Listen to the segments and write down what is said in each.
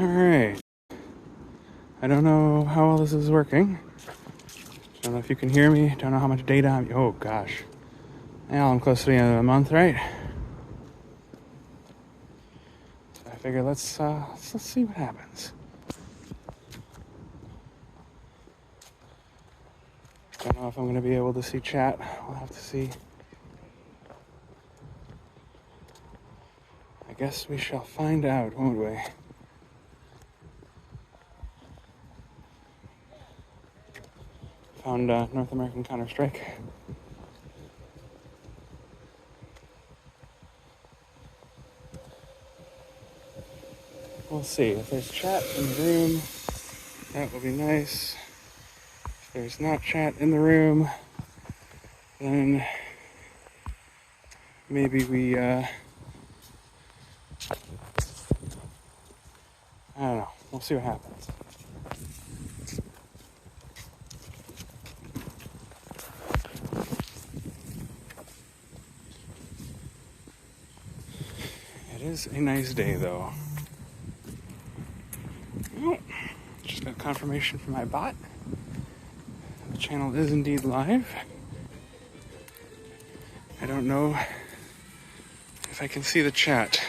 Alright. I don't know how all this is working. Don't know if you can hear me. Don't know how much data I'm... Oh, gosh. Now I'm close to the end of the month, right? So I figure let's see what happens. Don't know if I'm going to be able to see chat. We'll have to see. I guess we shall find out, won't we? Found North American Counter-Strike. We'll see. If there's chat in the room, that will be nice. If there's not chat in the room, then maybe we, I don't know. We'll see what happens. It is a nice day, though. Oh, just got confirmation from my bot. The channel is indeed live. I don't know if I can see the chat,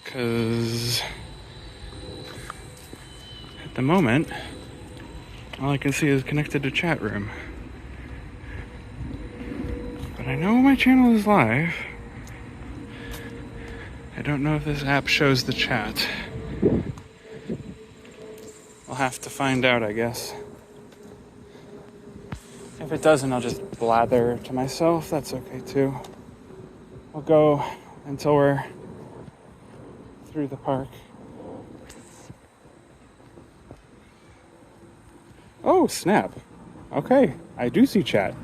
because at the moment, all I can see is connected to chat room. But I know my channel is live. I don't know if this app shows the chat. I'll have to find out, I guess. If it doesn't, I'll just blather to myself. That's okay too. We'll go until we're through the park. Oh, snap. Okay, I do see chat.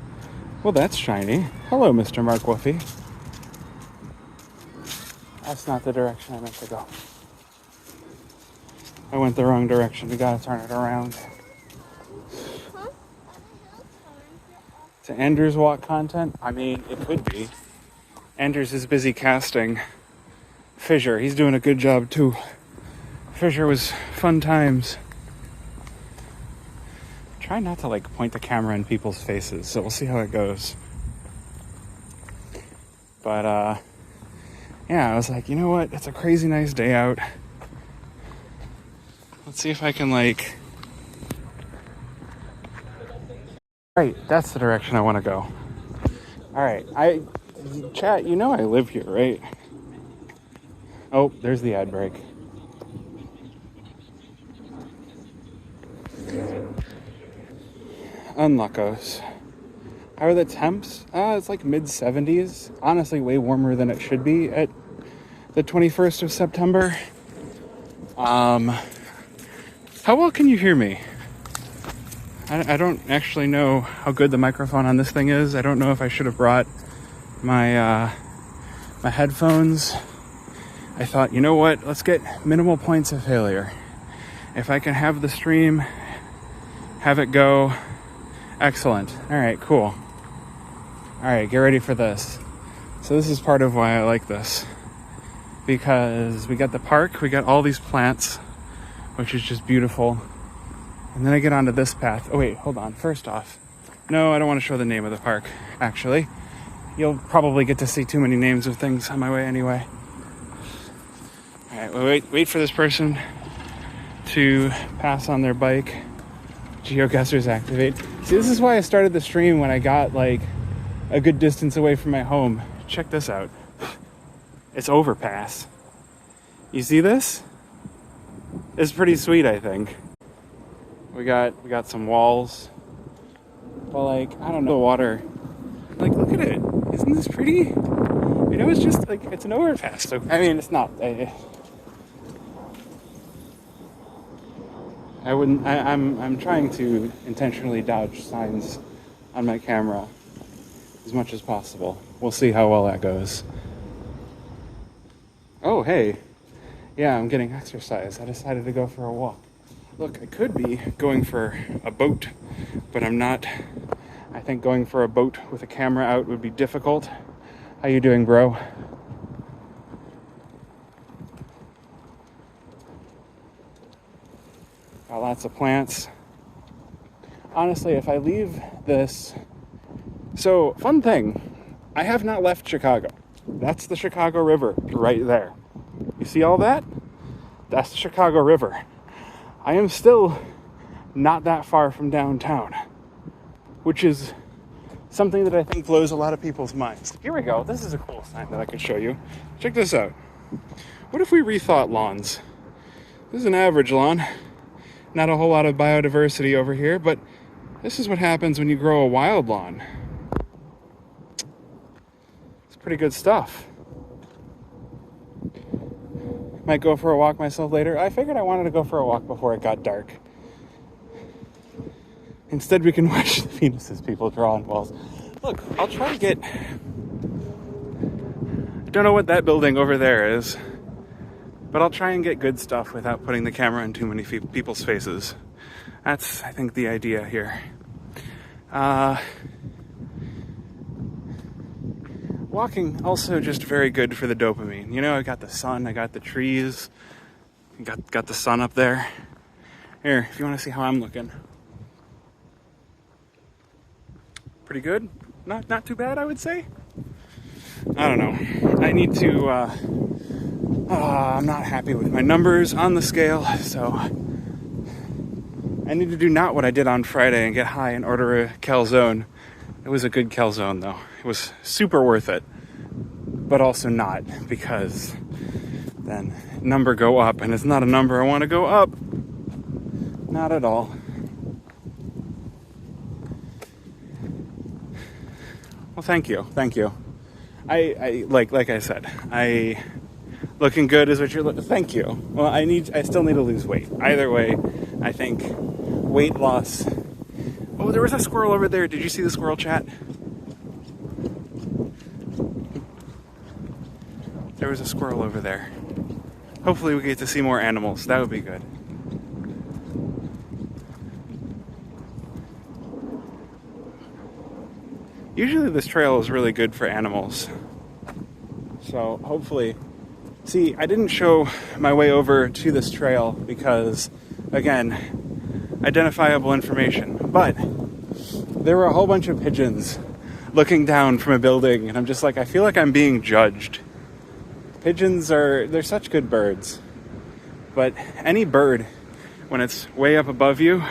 Well, that's shiny. Hello, Mr. Mark Woofy. That's not the direction I meant to go. I went the wrong direction. We gotta turn it around. To Anders Walk content? I mean, it could be. Anders is busy casting Fissure. He's doing a good job too. Fissure was fun times. Try not to point the camera in people's faces, so we'll see how it goes. But yeah, I was like, you know what? It's a crazy nice day out. Let's see if I can Right, that's the direction I want to go. Alright, chat, you know I live here, right? Oh, there's the ad break. Unluckos. How are the temps? It's mid-70s. Honestly, way warmer than it should be at the 21st of September. How well can you hear me? I don't actually know how good the microphone on this thing is. I don't know if I should have brought my my headphones. I thought, you know what? Let's get minimal points of failure. If I can have the stream, have it go, excellent. All right, cool. All right, get ready for this. So this is part of why I like this, because we got the park, we got all these plants, which is just beautiful. And then I get onto this path. Oh wait, hold on. First off, no, I don't want to show the name of the park, actually. You'll probably get to see too many names of things on my way anyway. All right, well, wait for this person to pass on their bike. Geoguessers activate. See, this is why I started the stream when I got a good distance away from my home. Check this out. It's overpass. You see this? It's pretty sweet, I think. We got some walls. But I don't know, the water. Look at it. Isn't this pretty? It's just it's an overpass. So I mean, it's not. I wouldn't. I'm trying to intentionally dodge signs on my camera as much as possible. We'll see how well that goes. Oh, hey. Yeah, I'm getting exercise. I decided to go for a walk. Look, I could be going for a boat, but I'm not. I think going for a boat with a camera out would be difficult. How you doing, bro? Got lots of plants. Honestly, if I leave this... So, fun thing, I have not left Chicago. That's the Chicago River right there. You see all that? That's the Chicago River. I am still not that far from downtown, which is something that I think blows a lot of people's minds. Here we go. This is a cool sign that I could show you. Check this out. What if we rethought lawns? This is an average lawn. Not a whole lot of biodiversity over here, but this is what happens when you grow a wild lawn. It's pretty good stuff. Might go for a walk myself later. I figured I wanted to go for a walk before it got dark. Instead, we can watch the penises people draw on walls. Look, I'll try to get... I don't know what that building over there is, but I'll try and get good stuff without putting the camera in too many people's faces. That's, I think, the idea here. Walking also just very good for the dopamine. You know, I got the sun, I got the trees, got the sun up there. Here, if you want to see how I'm looking. Pretty good. Not too bad, I would say. I don't know. I need to, I'm not happy with my numbers on the scale, so I need to do not what I did on Friday and get high and order a calzone. It was a good calzone, though. It was super worth it, but also not, because then number go up, and it's not a number I want to go up. Not at all. Well, thank you. I like I said, looking good is what you're looking. Thank you. Well, I still need to lose weight. Either way, I think weight loss. Oh, there was a squirrel over there. Did you see the squirrel, chat? There was a squirrel over there. Hopefully we get to see more animals. That would be good. Usually this trail is really good for animals. So hopefully... See, I didn't show my way over to this trail because, again, identifiable information. But there were a whole bunch of pigeons looking down from a building, and I'm just like, I feel like I'm being judged. Pigeons they're such good birds. But any bird, when it's way up above you,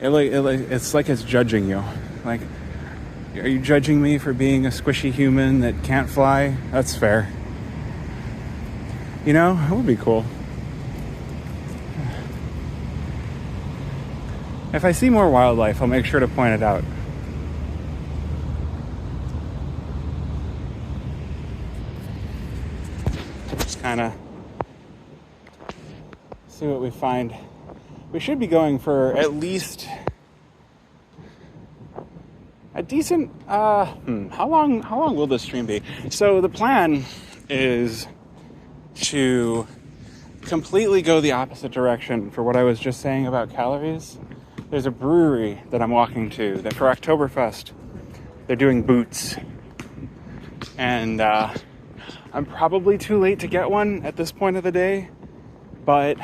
it's like it's judging you. Like, are you judging me for being a squishy human that can't fly? That's fair. You know, it would be cool. If I see more wildlife, I'll make sure to point it out. Just kind of see what we find. We should be going for at least a decent, how long will this stream be? So the plan is to completely go the opposite direction for what I was just saying about calories. There's a brewery that I'm walking to that for Oktoberfest, they're doing boots. And I'm probably too late to get one at this point of the day, but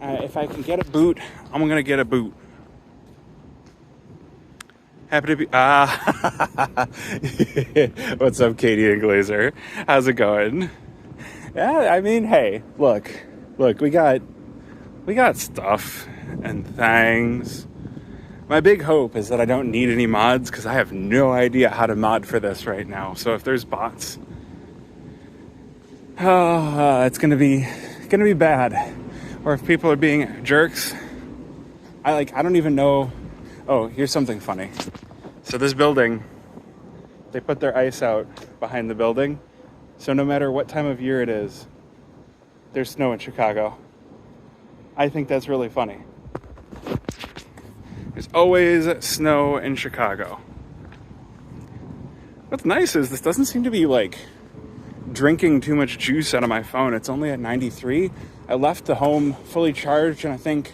if I can get a boot, I'm gonna get a boot. Happy to be... What's up, Katie and Glazer? How's it going? Yeah, I mean, hey, look, we got stuff and things. My big hope is that I don't need any mods, because I have no idea how to mod for this right now. So if there's bots, it's gonna be bad. Or if people are being jerks, I don't even know. Oh, here's something funny. So this building, they put their ice out behind the building. So no matter what time of year it is, there's snow in Chicago. I think that's really funny. There's always snow in Chicago. What's nice is this doesn't seem to be like drinking too much juice out of my phone. It's only at 93. I left the home fully charged, and I think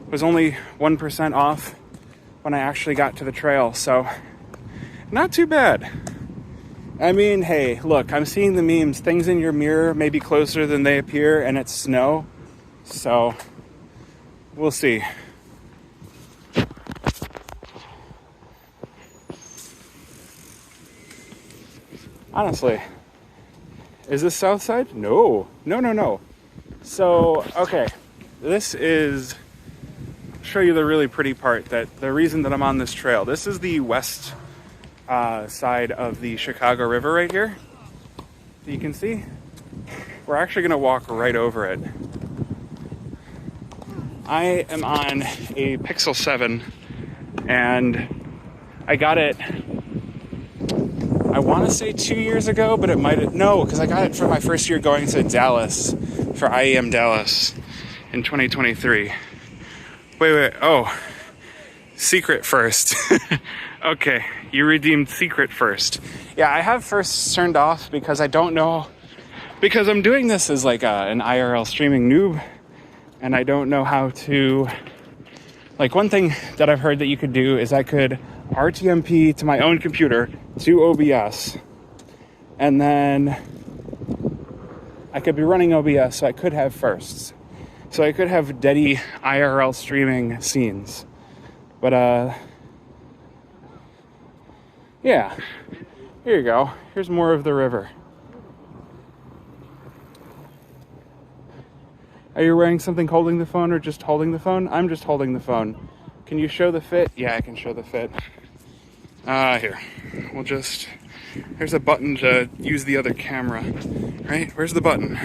it was only 1% off when I actually got to the trail. So not too bad. I mean, hey, look, I'm seeing the memes. Things in your mirror may be closer than they appear, and it's snow. So we'll see. Honestly, is this south side? No. So, okay, this is, show you the really pretty part, that the reason that I'm on this trail. This is the west side of the Chicago River right here. You can see. We're actually going to walk right over it. I am on a Pixel 7, and I got it, I want to say 2 years ago, but it might, no, because I got it for my first year going to Dallas, for IEM Dallas in 2023. Wait, oh, secret first. Okay, you redeemed secret first. Yeah, I have first turned off because I don't know, because I'm doing this as like an IRL streaming noob, and I don't know how to, like, one thing that I've heard that you could do is I could RTMP to my own computer to OBS, and then I could be running OBS, so I could have firsts. So I could have deady IRL streaming scenes. But, yeah. Here you go. Here's more of the river. Are you wearing something holding the phone or just holding the phone? I'm just holding the phone. Can you show the fit? Yeah, I can show the fit. Here. We'll just... There's a button to use the other camera. Right? Where's the button?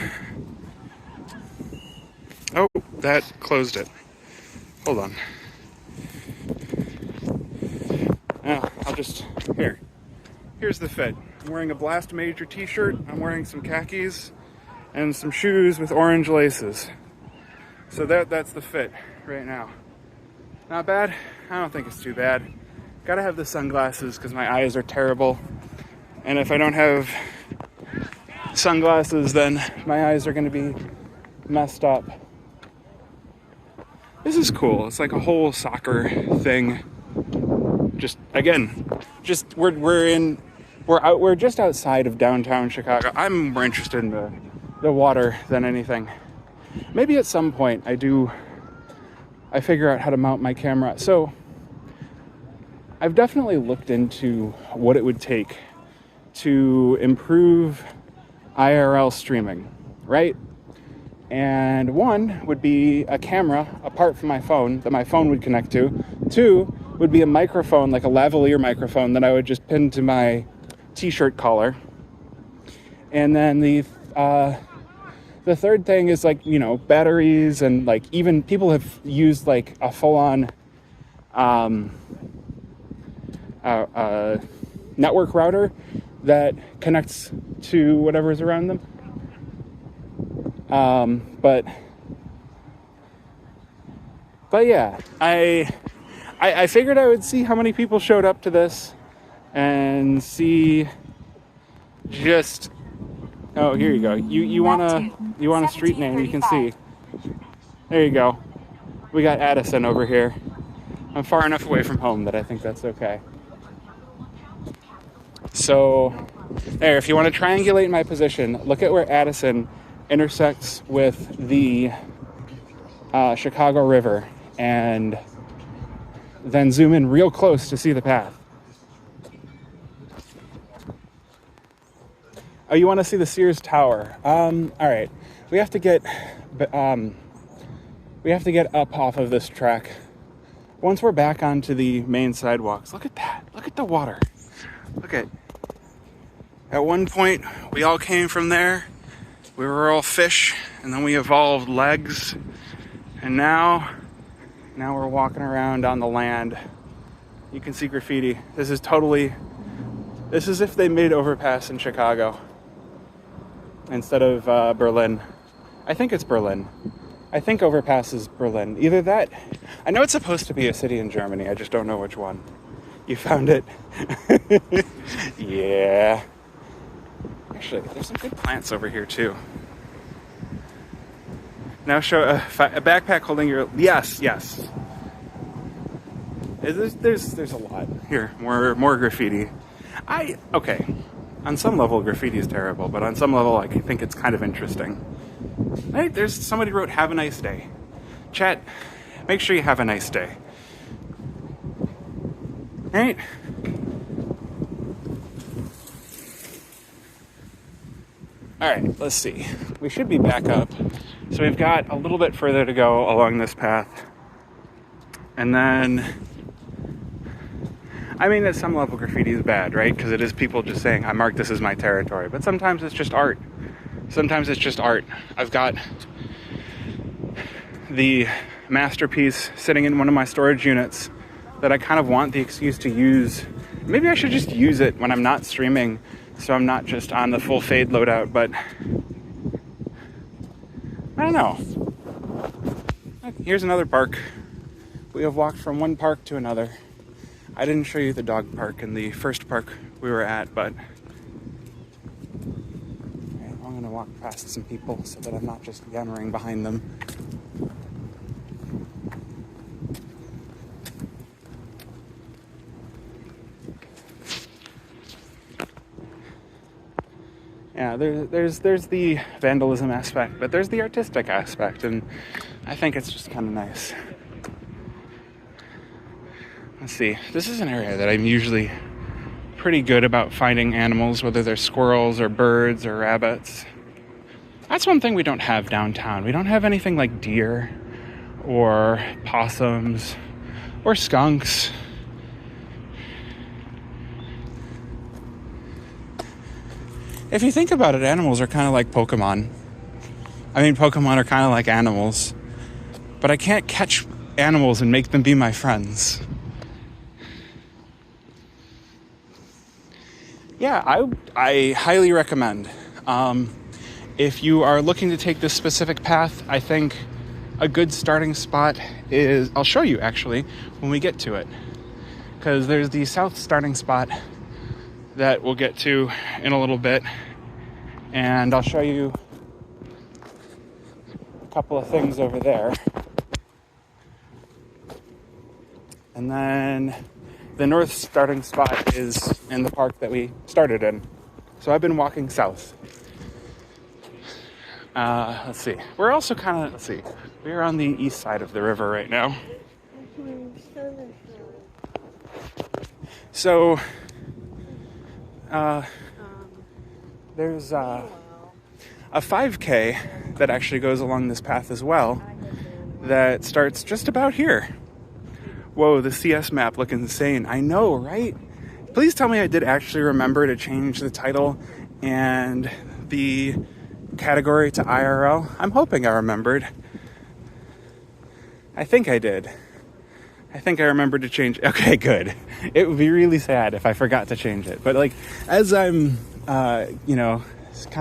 Oh, that closed it. Hold on. I'll just... Here. Here's the fit. I'm wearing a Blast Major t-shirt. I'm wearing some khakis and some shoes with orange laces. So that's the fit right now. Not bad? I don't think it's too bad. Gotta have the sunglasses because my eyes are terrible. And if I don't have sunglasses, then my eyes are gonna be messed up. This is cool. It's like a whole soccer thing. Just, again, just we're just outside of downtown Chicago. I'm more interested in the water than anything. Maybe at some point I figure out how to mount my camera. So I've definitely looked into what it would take to improve IRL streaming, right? And one would be a camera apart from my phone that my phone would connect to. Two would be a microphone, like a lavalier microphone that I would just pin to my t-shirt collar. And then the third thing is, like, you know, batteries, and like even people have used like a full-on network router that connects to whatever's around them. But yeah, I figured I would see how many people showed up to this and see just, oh, here you go. You want a street name, you can see. There you go. We got Addison over here. I'm far enough away from home that I think that's okay. So there, if you want to triangulate my position, look at where Addison intersects with the Chicago River, and then zoom in real close to see the path. Oh, you want to see the Sears Tower? All right. We have to get up off of this track. Once we're back onto the main sidewalks, look at that. Look at the water. Look at. At one point, we all came from there. We were all fish, and then we evolved legs, and now we're walking around on the land. You can see graffiti. This is if they made overpass in Chicago instead of Berlin. I think it's Berlin. I think overpass is Berlin. Either that. I know it's supposed to be a city in Germany. I just don't know which one. You found it? Yeah. Actually, there's some good plants over here too. Now show a backpack holding your... Yes. There's a lot. Here, more graffiti. Okay. On some level, graffiti is terrible, but on some level, I think it's kind of interesting. Hey, there's somebody wrote, "Have a nice day." Chat, make sure you have a nice day. All right? All right, let's see. We should be back up. So we've got a little bit further to go along this path. And then, I mean, at some level, graffiti is bad, right? Because it is people just saying, I mark this as my territory. But sometimes it's just art. Sometimes it's just art. I've got the masterpiece sitting in one of my storage units that I kind of want the excuse to use. Maybe I should just use it when I'm not streaming, so I'm not just on the full fade loadout, but I don't know. Here's another park. We have walked from one park to another. I didn't show you the dog park in the first park we were at, but I'm going to walk past some people so that I'm not just yammering behind them. Yeah, there's the vandalism aspect, but there's the artistic aspect, and I think it's just kind of nice. Let's see. This is an area that I'm usually pretty good about finding animals, whether they're squirrels or birds or rabbits. That's one thing we don't have downtown. We don't have anything like deer or possums or skunks. If you think about it, animals are kind of like Pokemon. I mean, Pokemon are kind of like animals. But I can't catch animals and make them be my friends. Yeah, I highly recommend. If you are looking to take this specific path, I think a good starting spot is... I'll show you, actually, when we get to it. Because there's the south starting spot that we'll get to in a little bit, and I'll show you a couple of things over there. And then the north starting spot is in the park that we started in. So I've been walking south. Let's see. We're also kind of, we're on the east side of the river right now. So, there's a 5K that actually goes along this path as well that starts just about here. Whoa, the CS map look insane. I know, right? Please tell me I did actually remember to change the title and the category to IRL. I'm hoping I remembered. I think I did. I think I remembered to change. Okay, good. It would be really sad if I forgot to change it. But like, as I'm, kind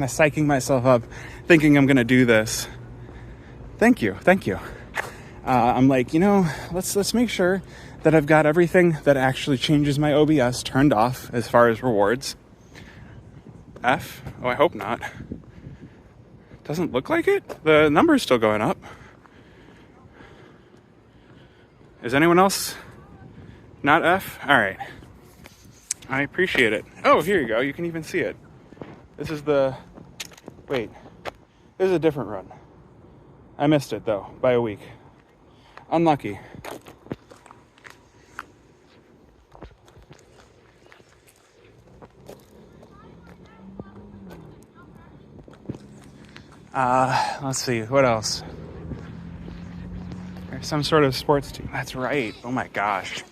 of psyching myself up, thinking I'm going to do this. Thank you. I'm like, let's make sure that I've got everything that actually changes my OBS turned off as far as rewards. F? Oh, I hope not. Doesn't look like it. The number's still going up. Is anyone else not F? All right. I appreciate it. Oh, here you go. You can even see it. This is wait. This is a different run. I missed it, though, by a week. Unlucky. Let's see. What else? There's some sort of sports team. That's right. Oh, my gosh.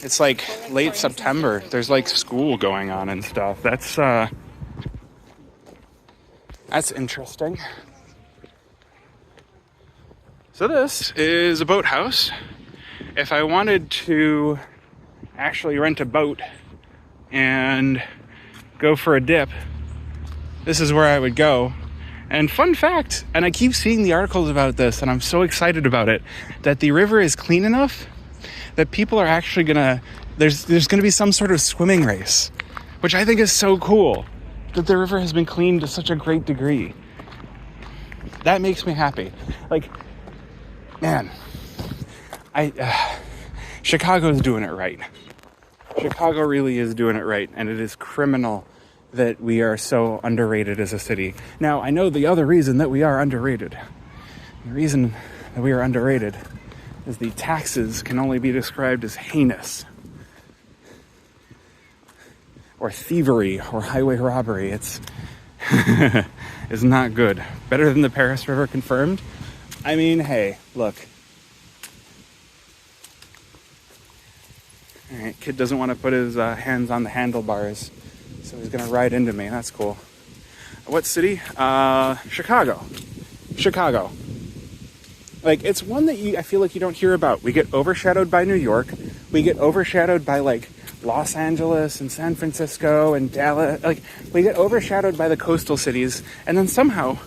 It's like late September. There's like school going on and stuff. That's interesting. So this is a boathouse. If I wanted to actually rent a boat and go for a dip, this is where I would go. And fun fact, and I keep seeing the articles about this, and I'm so excited about it, that the river is clean enough that people are actually gonna, there's gonna be some sort of swimming race, which I think is so cool, that the river has been cleaned to such a great degree. That makes me happy. Like, man, Chicago's doing it right. Chicago really is doing it right, and it is criminal that we are so underrated as a city. Now, I know the other reason that we are underrated, the reason that we are underrated is the taxes can only be described as heinous. Or thievery, or highway robbery. It's is not good. Better than the Paris River confirmed. I mean, hey, look. All right, kid doesn't want to put his hands on the handlebars, so he's gonna ride into me. That's cool. What city? Chicago. Chicago. Like, it's one that I feel like you don't hear about. We get overshadowed by New York. We get overshadowed by, like, Los Angeles and San Francisco and Dallas. Like, we get overshadowed by the coastal cities, and then somehow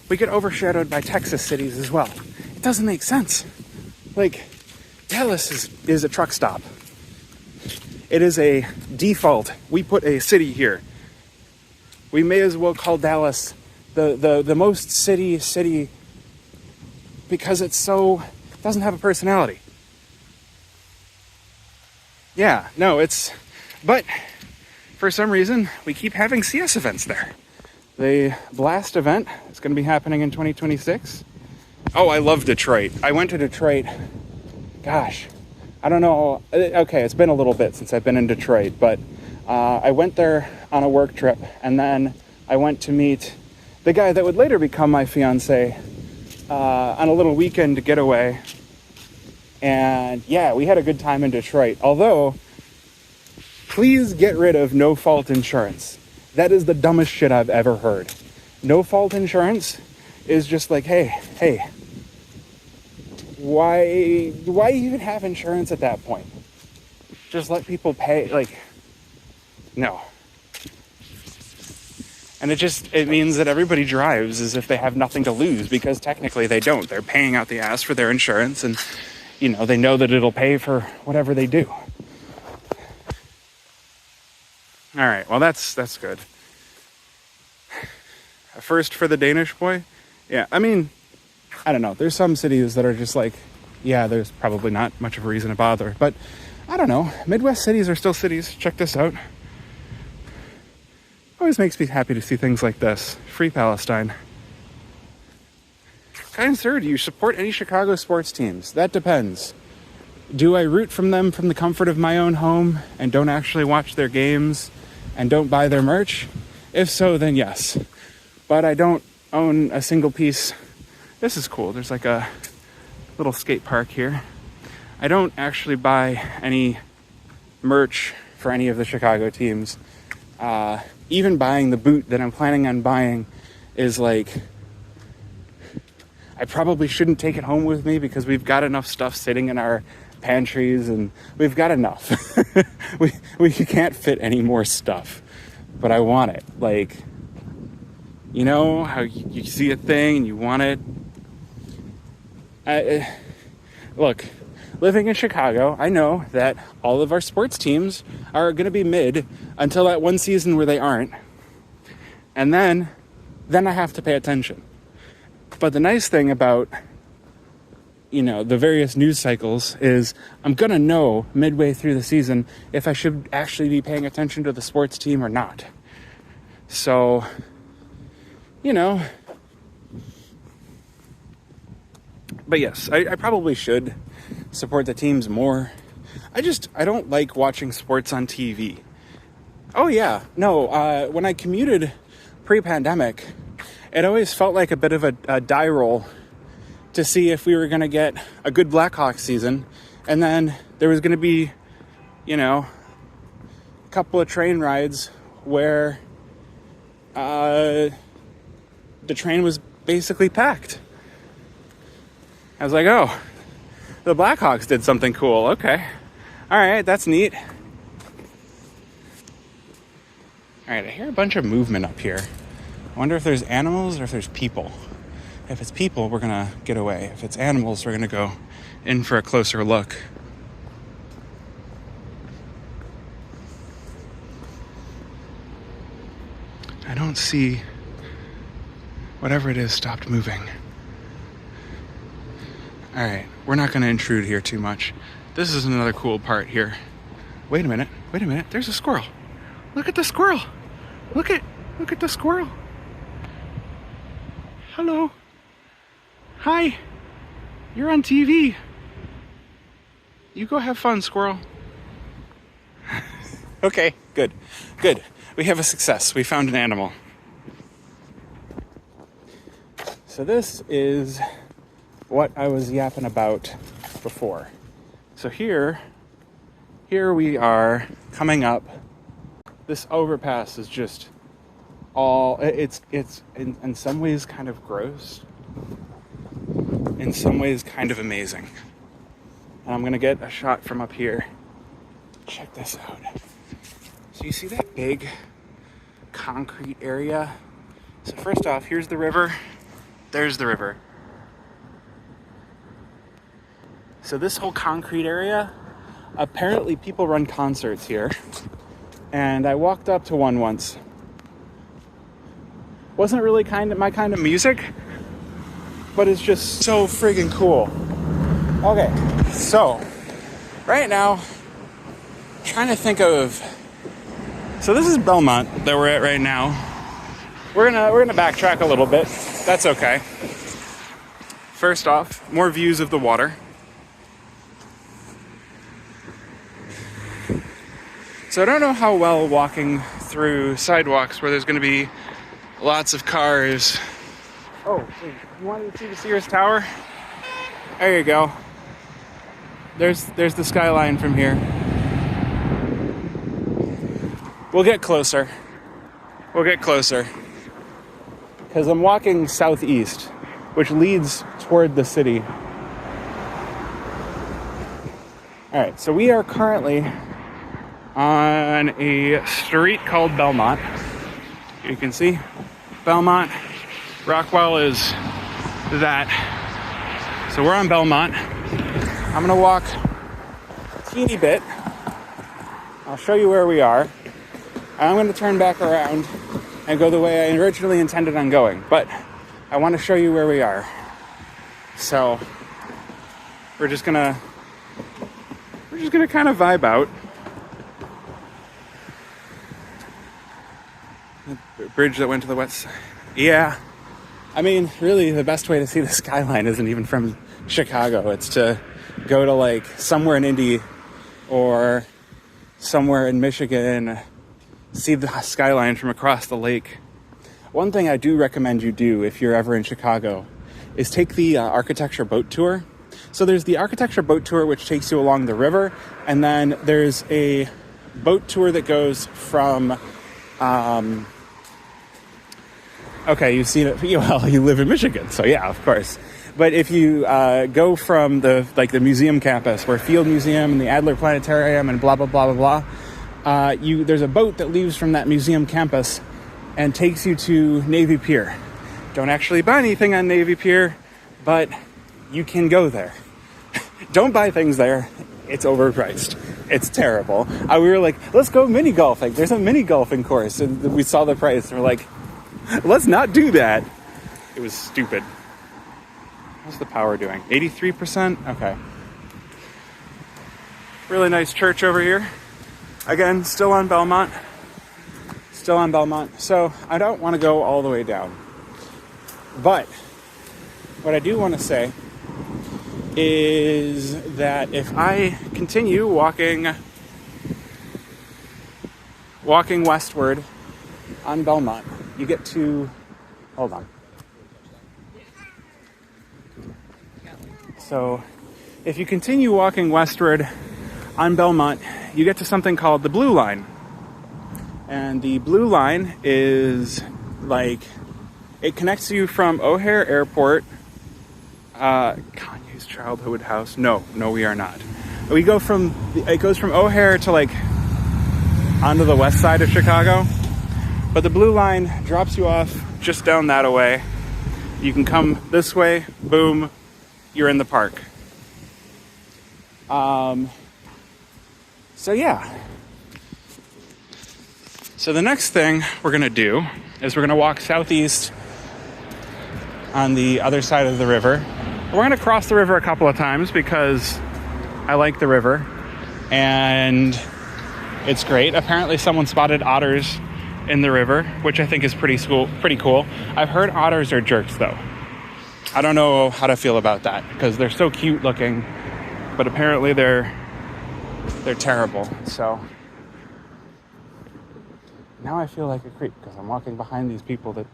we get overshadowed by Texas cities as well. It doesn't make sense. Like, Dallas is a truck stop. It is a default. We put a city here. We may as well call Dallas the most city because it doesn't have a personality. Yeah, no, but for some reason, we keep having CS events there. The Blast event is going to be happening in 2026. Oh, I love Detroit. I went to Detroit, gosh, I don't know. Okay, it's been a little bit since I've been in Detroit, but I went there on a work trip, and then I went to meet the guy that would later become my fiance on a little weekend getaway. And yeah, we had a good time in Detroit. Although, please get rid of no-fault insurance. That is the dumbest shit I've ever heard. No-fault insurance is just like, hey, why even have insurance at that point? Just let people pay, like, no. And it means that everybody drives as if they have nothing to lose, because technically they don't. They're paying out the ass for their insurance, and they know that it'll pay for whatever they do. All right, well, that's good. A first for the Danish boy? Yeah, I mean, I don't know. There's some cities that are just like, yeah, there's probably not much of a reason to bother. But I don't know. Midwest cities are still cities. Check this out. Always makes me happy to see things like this. Free Palestine. Kind sir, do you support any Chicago sports teams? That depends. Do I root from them from the comfort of my own home and don't actually watch their games and don't buy their merch? If so, then yes. But I don't own a single piece. This is cool. There's like a little skate park here. I don't actually buy any merch for any of the Chicago teams. Even buying the boot that I'm planning on buying is like, I probably shouldn't take it home with me because we've got enough stuff sitting in our pantries and we've got enough. we can't fit any more stuff, but I want it. Like, you know how you see a thing and you want it. Look, living in Chicago, I know that all of our sports teams are going to be mid until that one season where they aren't. And then I have to pay attention. But the nice thing about, the various news cycles is I'm going to know midway through the season if I should actually be paying attention to the sports team or not. So, but yes, I probably should support the teams more. I don't like watching sports on TV. Oh yeah, no, when I commuted pre-pandemic, it always felt like a bit of a die roll to see if we were going to get a good Blackhawks season. And then there was going to be, a couple of train rides where the train was basically packed. I was like, oh, the Blackhawks did something cool. Okay. All right, that's neat. All right, I hear a bunch of movement up here. I wonder if there's animals or if there's people. If it's people, we're going to get away. If it's animals, we're going to go in for a closer look. I don't see whatever it is stopped moving. All right, we're not going to intrude here too much. This is another cool part here. Wait a minute. There's a squirrel. Look at the squirrel. Look at the squirrel. Hello. Hi. You're on TV. You go have fun, squirrel. Okay, good. Good. We have a success. We found an animal. So this is what I was yapping about before. So here we are coming up. This overpass is just it's in some ways kind of gross. In some ways kind of amazing. And I'm gonna get a shot from up here. Check this out. So you see that big concrete area? So first off, here's the river. There's the river. So this whole concrete area, apparently people run concerts here. And I walked up to one once. Wasn't really my kind of music, but it's just so friggin' cool. Okay, so right now, trying to think of. So this is Belmont that we're at right now. We're gonna backtrack a little bit. That's okay. First off, more views of the water. So I don't know how well walking through sidewalks where there's gonna be lots of cars. Oh, wait, you wanted to see the Sears Tower? There you go. There's the skyline from here. We'll get closer. Because I'm walking southeast, which leads toward the city. All right, so we are currently on a street called Belmont. You can see Belmont. Rockwell is that. So we're on Belmont. I'm gonna walk a teeny bit. I'll show you where we are. I'm gonna turn back around and go the way I originally intended on going, but I want to show you where we are. So we're just gonna kind of vibe out. The bridge that went to the west side. Yeah. I mean, really, the best way to see the skyline isn't even from Chicago. It's to go to, like, somewhere in Indy or somewhere in Michigan, see the skyline from across the lake. One thing I do recommend you do if you're ever in Chicago is take the architecture boat tour. So there's the architecture boat tour, which takes you along the river, and then there's a boat tour that goes from... Okay, you've seen it. Well, you live in Michigan, so yeah, of course. But if you go from the museum campus, where Field Museum and the Adler Planetarium and blah blah blah blah blah, there's a boat that leaves from that museum campus and takes you to Navy Pier. Don't actually buy anything on Navy Pier, but you can go there. Don't buy things there. It's overpriced. It's terrible. We were like, let's go mini golfing. There's a mini golfing course, and we saw the price, and we're like, let's not do that. It was stupid. How's the power doing? 83%? Okay. Really nice church over here. Again, still on Belmont. So I don't want to go all the way down. But what I do want to say is that if I continue walking westward on Belmont, you get to, hold on. So if you continue walking westward on Belmont, you get to something called the Blue Line. And the Blue Line is like, it connects you from O'Hare Airport, Kanye's childhood house. No, we are not. It goes from O'Hare to like onto the west side of Chicago. But the Blue Line drops you off just down that way. You can come this way, boom, you're in the park. So yeah. So the next thing we're gonna do is we're gonna walk southeast on the other side of the river. We're gonna cross the river a couple of times because I like the river and it's great. Apparently someone spotted otters in the river, which I think is pretty cool. I've heard otters are jerks though. I don't know how to feel about that because they're so cute looking, but apparently they're terrible. So now I feel like a creep because I'm walking behind these people that,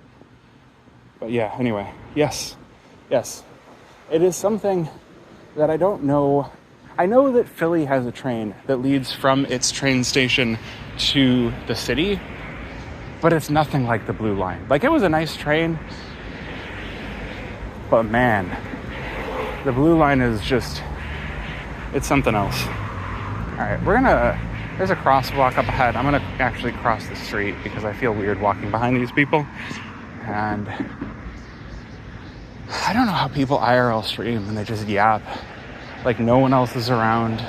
but yeah, anyway, yes, it is something that I don't know. I know that Philly has a train that leads from its train station to the city, but it's nothing like the Blue Line. Like, it was a nice train, but man, the Blue Line is just, it's something else. All right, there's a crosswalk up ahead. I'm gonna actually cross the street because I feel weird walking behind these people. And I don't know how people IRL stream and they just yap like no one else is around.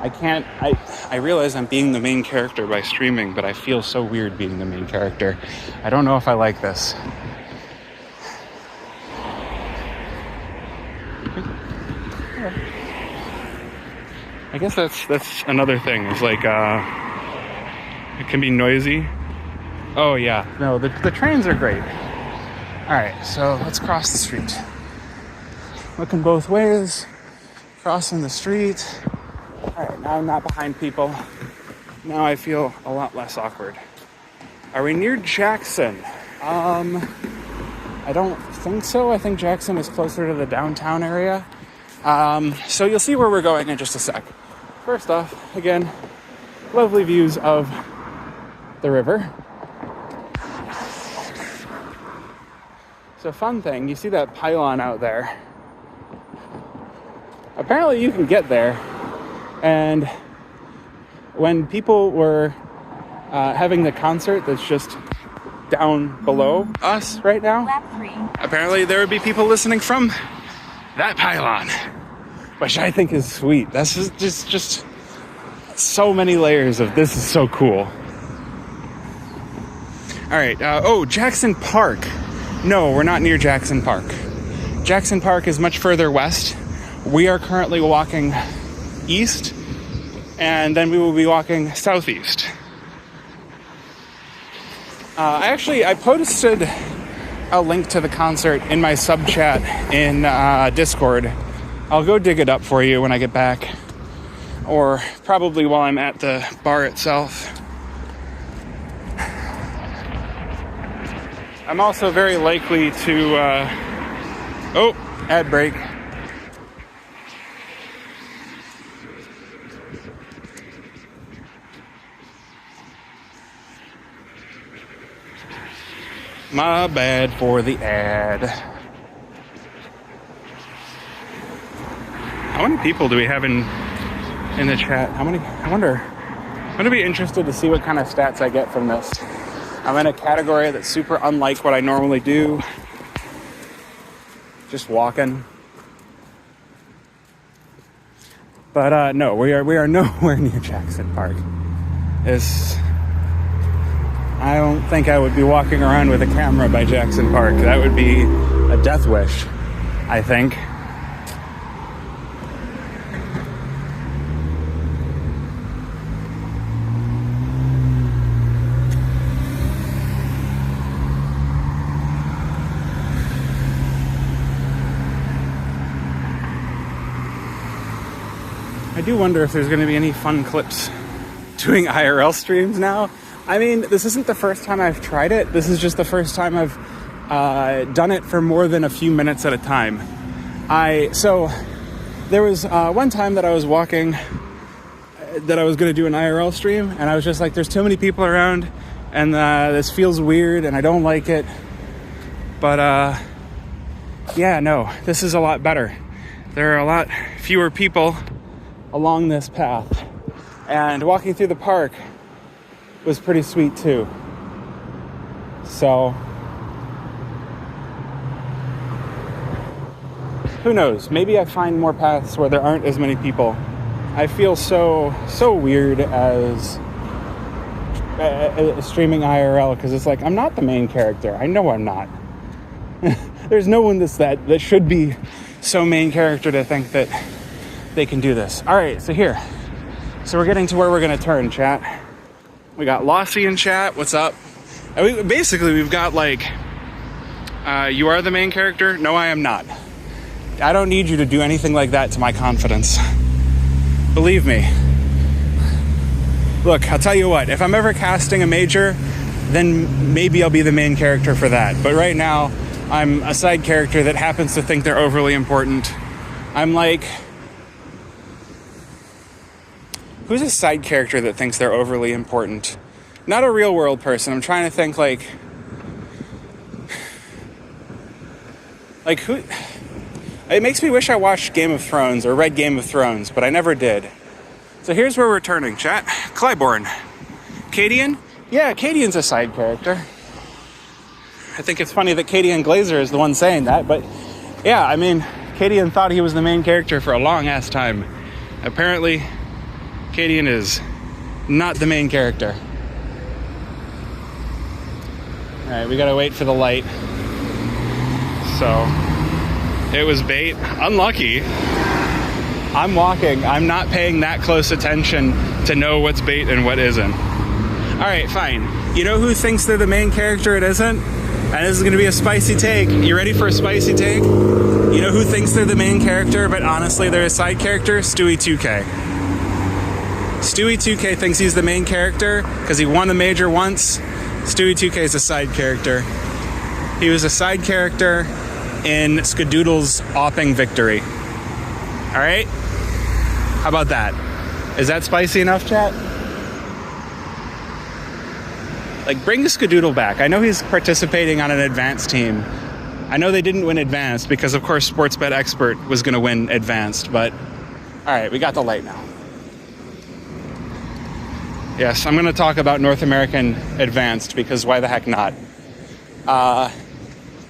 I realize I'm being the main character by streaming, but I feel so weird being the main character. I don't know if I like this. I guess that's another thing. It's like, it can be noisy. Oh yeah, no, the trains are great. All right, so let's cross the street. Looking both ways, crossing the street. All right, now I'm not behind people. Now I feel a lot less awkward. Are we near Jackson? I don't think so. I think Jackson is closer to the downtown area. So you'll see where we're going in just a sec. First off, again, lovely views of the river. So fun thing, you see that pylon out there? Apparently you can get there, and when people were having the concert that's just down below us right now, apparently there would be people listening from that pylon, which I think is sweet. That's just so many layers of this is so cool. All right, Jackson Park. No, we're not near Jackson Park. Jackson Park is much further west. We are currently walking east, and then we will be walking southeast. I posted a link to the concert in my sub chat in Discord. I'll go dig it up for you when I get back, or probably while I'm at the bar itself. I'm also very likely to ad break. My bad for the ad. How many people do we have in the chat? How many? I wonder. I'm going to be interested to see what kind of stats I get from this. I'm in a category that's super unlike what I normally do. Just walking. But no, we are nowhere near Jackson Park. I don't think I would be walking around with a camera by Jackson Park. That would be a death wish, I think. I do wonder if there's going to be any fun clips doing IRL streams now. I mean, this isn't the first time I've tried it. This is just the first time I've done it for more than a few minutes at a time. So there was one time that I was walking, that I was going to do an IRL stream, and I was just like, there's too many people around, and this feels weird, and I don't like it. But yeah, no, this is a lot better. There are a lot fewer people along this path, and walking through the park was pretty sweet too. So who knows, maybe I find more paths where there aren't as many people. I feel so weird as streaming IRL, because it's like, I'm not the main character. I know I'm not. There's no one that should be so main character to think that they can do this. All right, so we're getting to where we're gonna turn, chat. We got Lossie in chat. What's up? And we've got like You are the main character? No, I am not. I don't need you to do anything like that to my confidence. Believe me. Look, I'll tell you what, if I'm ever casting a major, then maybe I'll be the main character for that. But right now, I'm a side character that happens to think they're overly important. I'm like... Who's a side character that thinks they're overly important? Not a real world person. I'm trying to think like who... It makes me wish I watched Game of Thrones or read Game of Thrones, but I never did. So here's where we're turning, chat. Clybourne. Cadian? Yeah, Cadian's a side character. I think it's funny that Cadian Glazer is the one saying that, but yeah, I mean, Cadian thought he was the main character for a long-ass time. Apparently, Cadian is not the main character. Alright, we gotta wait for the light. So, it was bait. Unlucky. I'm walking. I'm not paying that close attention to know what's bait and what isn't. Alright, fine. You know who thinks they're the main character and isn't? And this is gonna be a spicy take. You ready for a spicy take? You know who thinks they're the main character, but honestly they're a side character? Stewie 2K. Stewie 2K thinks he's the main character because he won a major once. Stewie 2K is a side character. He was a side character in Skadoodle's opping victory. Alright? How about that? Is that spicy enough, chat? Like, bring Skadoodle back. I know he's participating on an advanced team. I know they didn't win advanced because, of course, Sportsbet Expert was going to win advanced, but... Alright, we got the light now. Yes, I'm going to talk about North American advanced because why the heck not?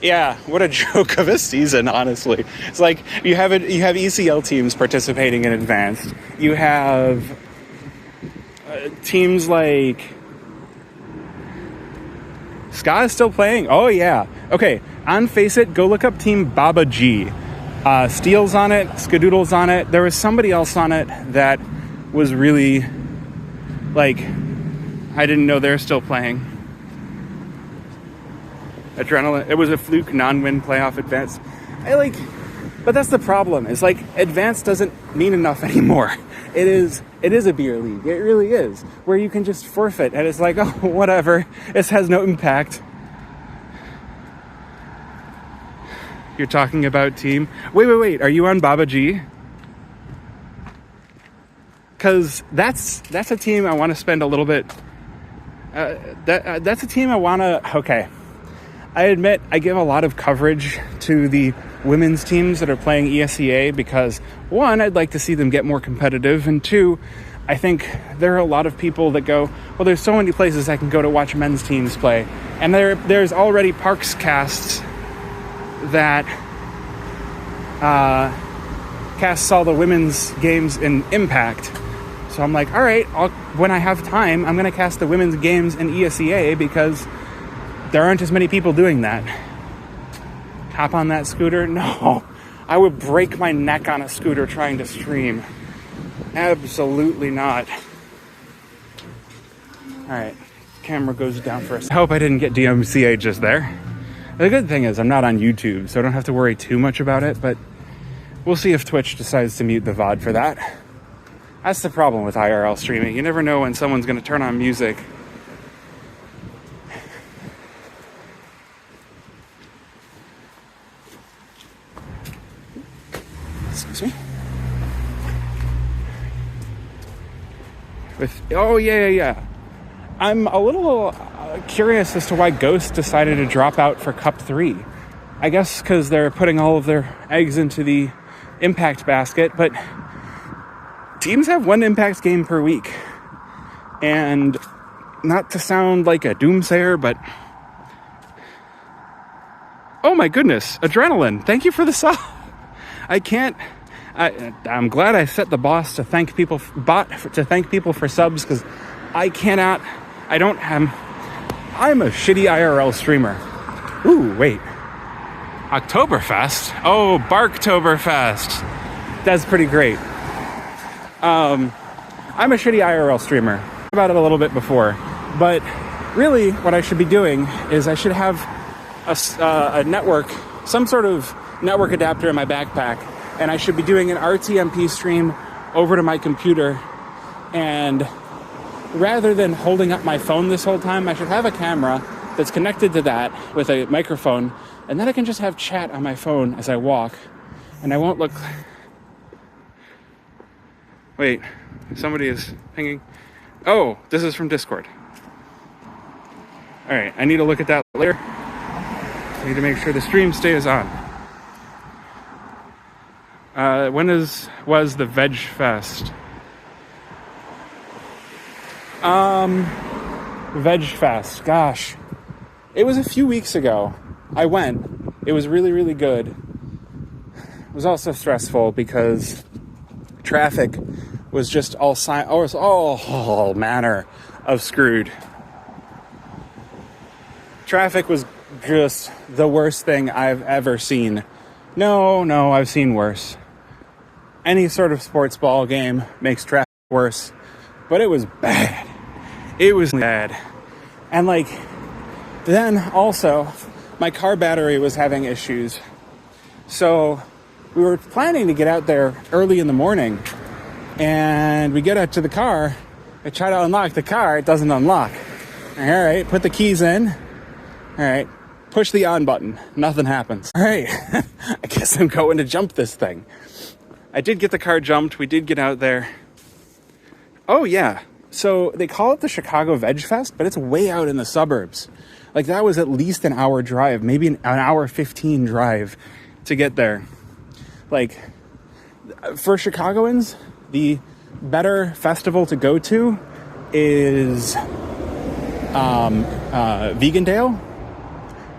Yeah, what a joke of a season, honestly. It's like you have ECL teams participating in advanced. You have teams like Ska is still playing. Oh yeah. Okay, on Face It, go look up Team Baba G. Steel's on it. Skadoodle's on it. There was somebody else on it that was really like I didn't know they're still playing. Adrenaline. It was a fluke non-win playoff advance. But that's the problem. It's like advance doesn't mean enough anymore. It is a beer league. It really is. Where you can just forfeit and it's like, oh, whatever. This has no impact. You're talking about team. Wait. Are you on Baba G? Because that's a team I want to spend a little bit. That's a team I want to. Okay. I admit I give a lot of coverage to the women's teams that are playing ESEA because, one, I'd like to see them get more competitive, and two, I think there are a lot of people that go, well, there's so many places I can go to watch men's teams play, and there's already Parks casts that casts all the women's games in Impact. So I'm like, all right, when I have time, I'm going to cast the women's games in ESEA because there aren't as many people doing that. Hop on that scooter? No. I would break my neck on a scooter trying to stream. Absolutely not. Alright. Camera goes down for a second. I hope I didn't get DMCA just there. The good thing is I'm not on YouTube, so I don't have to worry too much about it, but we'll see if Twitch decides to mute the VOD for that. That's the problem with IRL streaming. You never know when someone's going to turn on music. Excuse me. Oh, yeah. I'm a little curious as to why Ghost decided to drop out for Cup 3. I guess because they're putting all of their eggs into the Impact basket, but teams have one Impact game per week. And not to sound like a doomsayer, but oh my goodness, Adrenaline, thank you for the sub. I'm glad I set the boss to thank people for subs because I'm a shitty IRL streamer. Ooh, wait. Oktoberfest? Oh, Barktoberfest. That's pretty great. I'm a shitty IRL streamer. About it a little bit before, but really what I should be doing is I should have a network, some sort of network adapter in my backpack, and I should be doing an RTMP stream over to my computer. And rather than holding up my phone this whole time, I should have a camera that's connected to that with a microphone, and then I can just have chat on my phone as I walk, and I won't look... Wait, somebody is pinging. Oh, this is from Discord. All right, I need to look at that later. I need to make sure the stream stays on. When was the Veg Fest? Veg Fest, gosh. It was a few weeks ago. I went. It was really, really good. It was also stressful because traffic was just all manner of screwed. Traffic was just the worst thing I've ever seen. No, I've seen worse. Any sort of sports ball game makes traffic worse, but it was bad. It was bad. And then also, my car battery was having issues. So we were planning to get out there early in the morning, and we get out to the car. I try to unlock the car, it doesn't unlock. All right, put the keys in. All right, push the on button. Nothing happens. All right, I guess I'm going to jump this thing. I did get the car jumped. We did get out there. Oh, yeah. So they call it the Chicago Veg Fest, but it's way out in the suburbs. That was at least an hour drive, maybe an hour 15 drive to get there. For Chicagoans, the better festival to go to is Vegandale.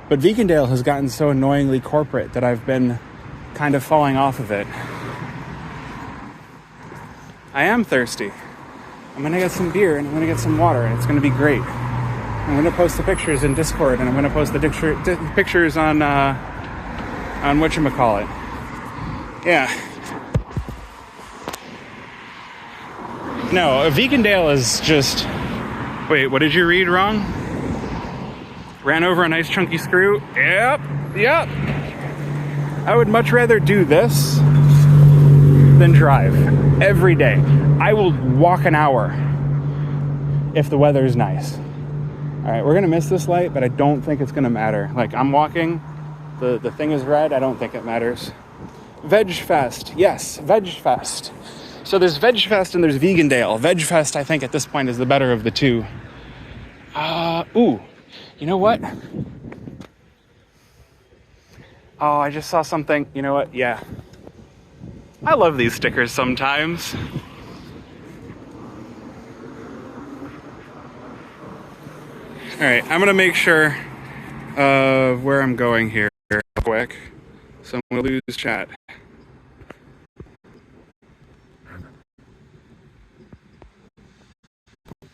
But Vegandale has gotten so annoyingly corporate that I've been kind of falling off of it. I am thirsty. I'm going to get some beer and I'm going to get some water, and it's going to be great. I'm going to post the pictures in Discord, and I'm going to post the pictures on whatchamacallit. Yeah. No, Vegandale is just... Wait, what did you read wrong? Ran over a nice chunky screw? Yep. I would much rather do this than drive every day. I will walk an hour if the weather's nice. All right, we're gonna miss this light, but I don't think it's gonna matter. I'm walking, the thing is red, I don't think it matters. Veg Fest, yes, Veg Fest. So there's Veg Fest and there's Vegandale. Veg Fest, I think at this point, is the better of the two. Ooh, you know what? Oh, I just saw something. You know what? Yeah. I love these stickers sometimes. All right, I'm gonna make sure of where I'm going here real quick, so I'm gonna lose chat.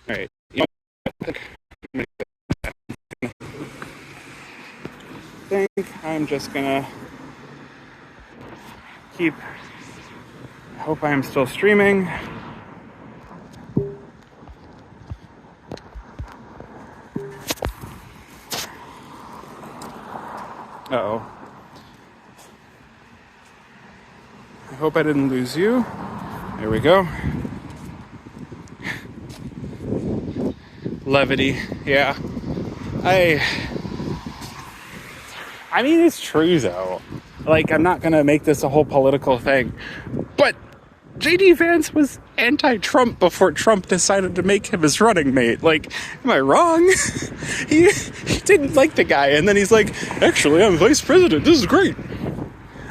All right, I think I'm just gonna keep. I hope I am still streaming. Uh-oh. I hope I didn't lose you. There we go. Levity, yeah. I mean, it's true, though. I'm not gonna make this a whole political thing. But J.D. Vance was anti-Trump before Trump decided to make him his running mate. Am I wrong? he didn't like the guy, and then he's like, actually, I'm vice president. This is great.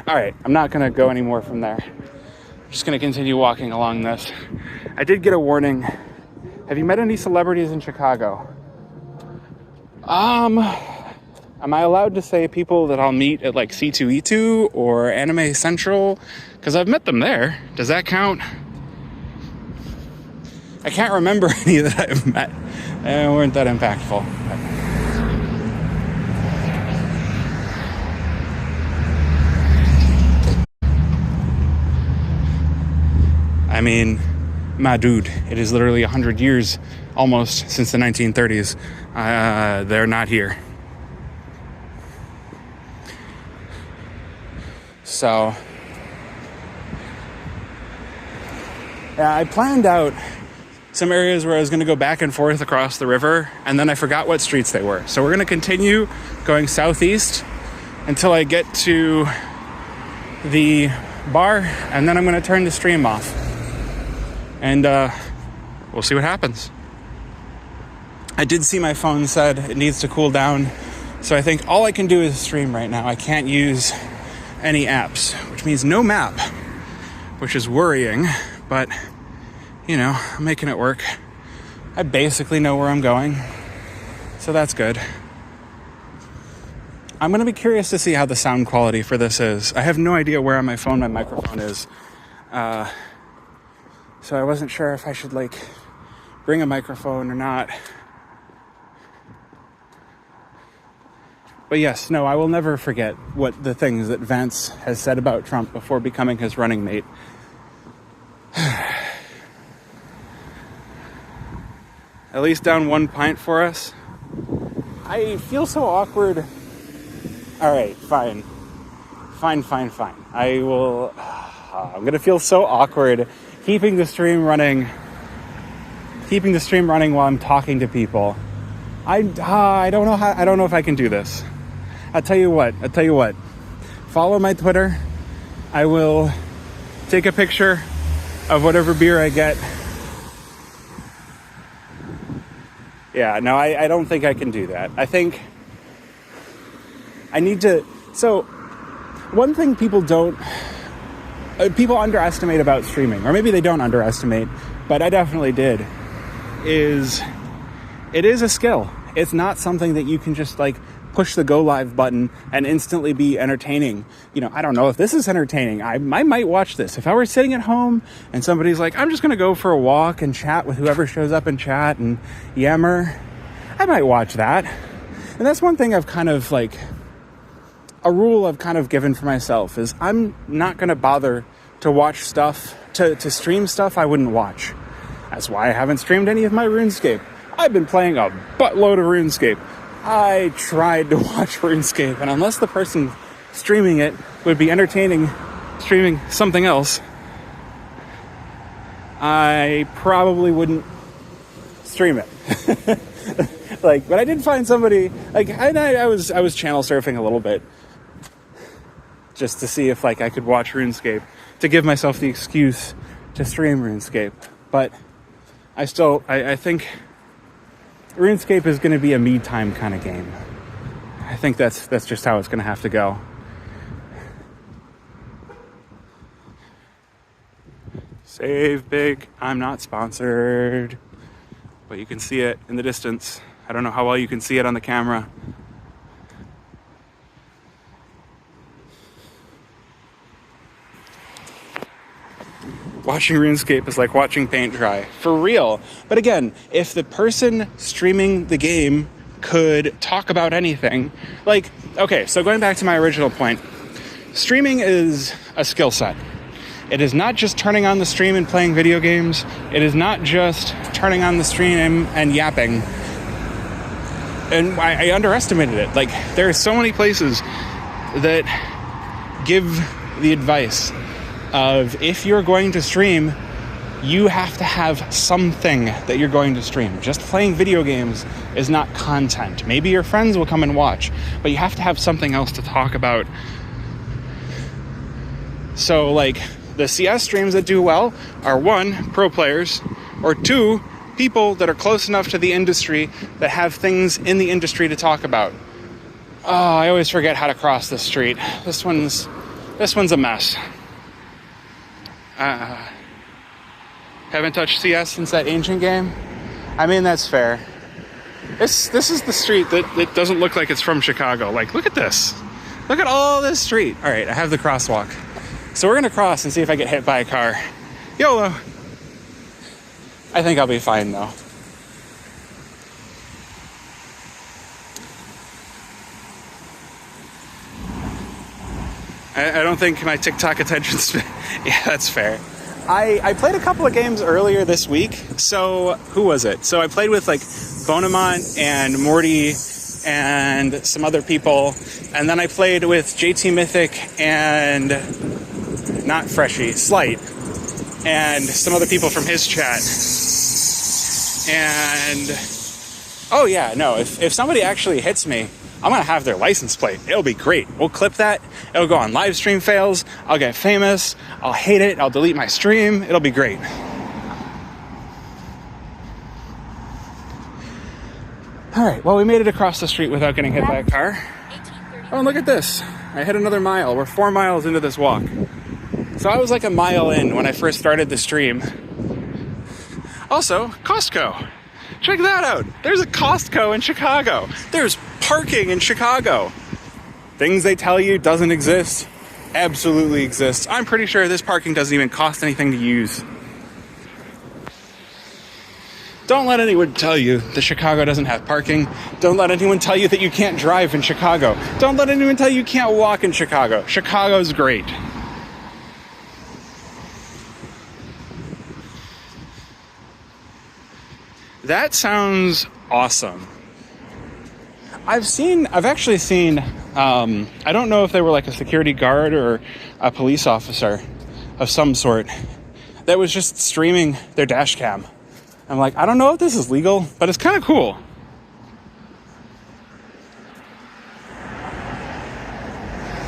All right, I'm not going to go any more from there. I'm just going to continue walking along this. I did get a warning. Have you met any celebrities in Chicago? Am I allowed to say people that I'll meet at C2E2 or Anime Central? Because I've met them there. Does that count? I can't remember any that I've met. They weren't that impactful. I mean, my dude, it is literally 100 years almost since the 1930s. They're not here. So, yeah, I planned out some areas where I was going to go back and forth across the river, and then I forgot what streets they were. So we're going to continue going southeast until I get to the bar, and then I'm going to turn the stream off. And we'll see what happens. I did see my phone said it needs to cool down, so I think all I can do is stream right now. I can't use any apps, which means no map, which is worrying, but you know, I'm making it work. I basically know where I'm going, so that's good. I'm going to be curious to see how the sound quality for this is. I have no idea where on my phone my microphone is, so I wasn't sure if I should, like, bring a microphone or not. But yes, no, I will never forget what the things that Vance has said about Trump before becoming his running mate. At least down 1 pint for us. I feel so awkward. All right, fine. Fine. I'm going to feel so awkward keeping the stream running while I'm talking to people. I don't know if I can do this. I'll tell you what. Follow my Twitter. I will take a picture of whatever beer I get. Yeah, no, I don't think I can do that. I think I need to... So, one thing people underestimate about streaming, or maybe they don't underestimate, but I definitely did, is it is a skill. It's not something that you can just, like, push the go live button and instantly be entertaining. You know, I don't know if this is entertaining. I might watch this. If I were sitting at home and somebody's like, I'm just going to go for a walk and chat with whoever shows up and chat and yammer, I might watch that. And that's one thing I've kind of, like, a rule I've kind of given for myself is I'm not going to bother to watch stuff, to stream stuff I wouldn't watch. That's why I haven't streamed any of my RuneScape. I've been playing a buttload of RuneScape. I tried to watch RuneScape, and unless the person streaming it would be entertaining streaming something else, I probably wouldn't stream it. Like, but I did find somebody, like, I was channel surfing a little bit just to see if, like, I could watch RuneScape, to give myself the excuse to stream RuneScape. But I think RuneScape is going to be a me time kind of game. I think that's just how it's going to have to go. Save big. I'm not sponsored, but you can see it in the distance. I don't know how well you can see it on the camera. Watching RuneScape is like watching paint dry. For real. But again, if the person streaming the game could talk about anything, like, okay, so going back to my original point, streaming is a skill set. It is not just turning on the stream and playing video games. It is not just turning on the stream and yapping. And I underestimated it. Like, there are so many places that give the advice of, if you're going to stream, you have to have something that you're going to stream. Just playing video games is not content. Maybe your friends will come and watch, but you have to have something else to talk about. So, like, the CS streams that do well are, 1, pro players, or 2, people that are close enough to the industry that have things in the industry to talk about. Oh, I always forget how to cross this street. This one's a mess. Haven't touched CS since that ancient game. I mean, that's fair. This is the street that doesn't look like it's from Chicago. Like, look at this. Look at all this street. All right, I have the crosswalk. So we're going to cross and see if I get hit by a car. YOLO. I think I'll be fine, though. I don't think my TikTok attention span... Yeah, that's fair. I played a couple of games earlier this week. So, who was it? So I played with, like, Bonamont and Morty and some other people. And then I played with JT Mythic and not Freshie, Slight, and some other people from his chat. And oh yeah, no, if somebody actually hits me, I'm gonna have their license plate. It'll be great. We'll clip that. It'll go on live stream fails. I'll get famous. I'll hate it. I'll delete my stream. It'll be great. All right, well, we made it across the street without getting hit by a car. Oh, and look at this. I hit another mile. We're 4 miles into this walk. So I was like a mile in when I first started the stream. Also, Costco. Check that out. There's a Costco in Chicago. There's parking in Chicago. Things they tell you doesn't exist, absolutely exists. I'm pretty sure this parking doesn't even cost anything to use. Don't let anyone tell you that Chicago doesn't have parking. Don't let anyone tell you that you can't drive in Chicago. Don't let anyone tell you you can't walk in Chicago. Chicago's great. That sounds awesome. I've actually seen, I don't know if they were like a security guard or a police officer of some sort that was just streaming their dash cam. I'm like, I don't know if this is legal, but it's kind of cool.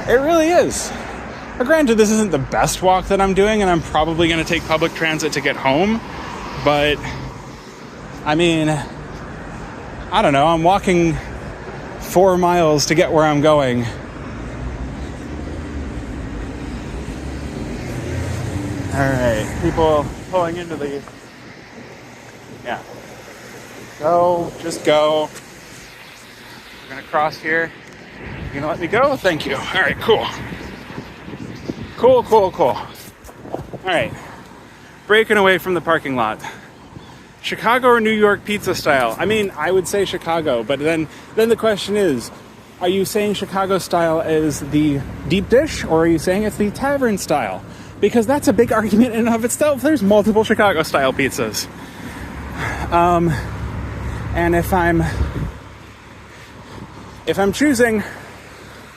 It really is. Now, granted, this isn't the best walk that I'm doing, and I'm probably going to take public transit to get home, but I mean, I don't know, I'm walking 4 miles to get where I'm going. All right, people pulling into the, yeah. Go, just go. We're gonna cross here. You gonna let me go? Thank you. All right, cool. Cool. All right, breaking away from the parking lot. Chicago or New York pizza style? I mean, I would say Chicago, but then the question is, are you saying Chicago style is the deep dish, or are you saying it's the tavern style? Because that's a big argument in and of itself. There's multiple Chicago style pizzas. And if I'm choosing,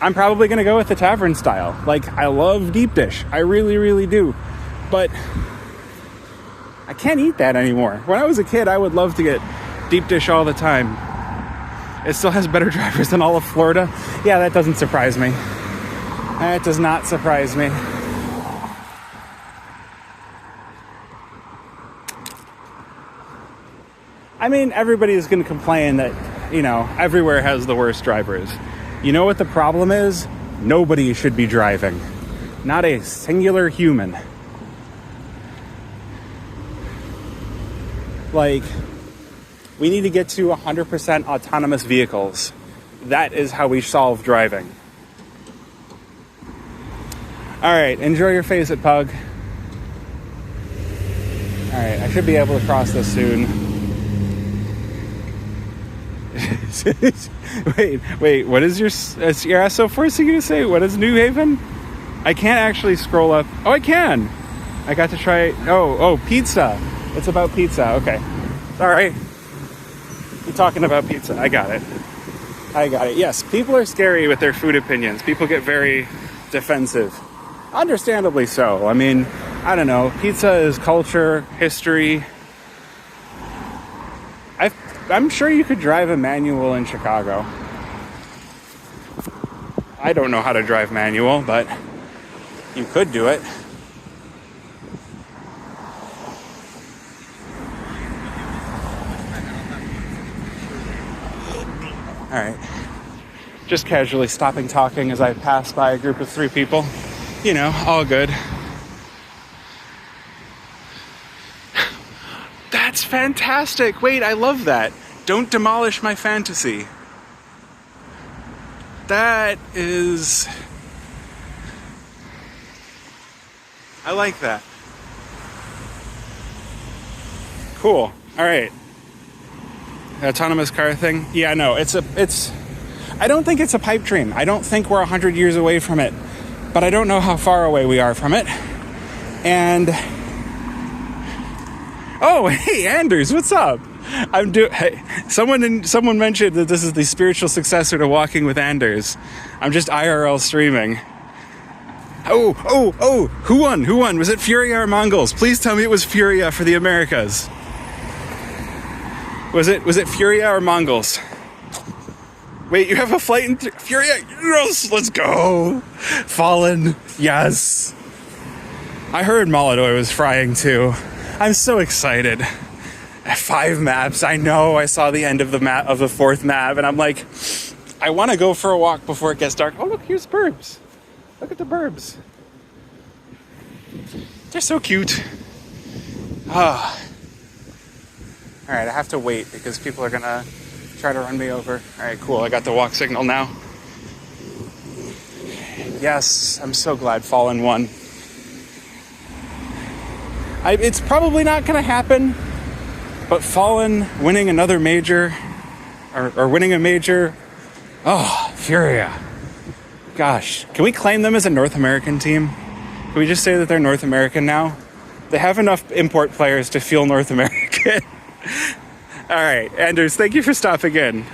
I'm probably going to go with the tavern style. Like, I love deep dish. I really, really do. But I can't eat that anymore. When I was a kid, I would love to get deep dish all the time. It still has better drivers than all of Florida. Yeah, that doesn't surprise me. That does not surprise me. I mean, everybody is going to complain that, you know, everywhere has the worst drivers. You know what the problem is? Nobody should be driving. Not a singular human. Like, we need to get to 100% autonomous vehicles. That is how we solve driving. All right, enjoy your face at Pug. All right, I should be able to cross this soon. Wait, what is your ass so forcing you to say? What is New Haven? I can't actually scroll up. Oh, I can. I got to try. Oh, pizza. It's about pizza. Okay. All right. You're talking about pizza. I got it. Yes, people are scary with their food opinions. People get very defensive. Understandably so. I mean, I don't know. Pizza is culture, history. I'm sure you could drive a manual in Chicago. I don't know how to drive manual, but you could do it. All right. Just casually stopping talking as I pass by a group of 3 people. You know, all good. That's fantastic. Wait, I love that. Don't demolish my fantasy. That is... I like that. Cool. All right. Autonomous car thing. Yeah, no, it's I don't think it's a pipe dream. I don't think we're 100 years away from it, but I don't know how far away we are from it. And oh, hey, Anders, what's up? Hey, someone mentioned that this is the spiritual successor to Walking with Anders. I'm just IRL streaming. Oh! Who won? Was it Furia or Mongols? Please tell me it was Furia for the Americas. Was it Furia or Mongols? Wait, you have a flight in Furia? Yes, let's go. Fallen, yes. I heard Molodoi was frying too. I'm so excited. 5 maps. I know. I saw the end of the map of the 4th map, and I'm like, I want to go for a walk before it gets dark. Oh, look, here's burbs. Look at the burbs. They're so cute. Ah. All right, I have to wait because people are gonna try to run me over. All right, cool. I got the walk signal now. Yes, I'm so glad Fallen won. It's probably not gonna happen, but Fallen winning another major, or winning a major. Oh, Furia. Gosh, can we claim them as a North American team? Can we just say that they're North American now? They have enough import players to feel North American. All right, Anders, thank you for stopping in.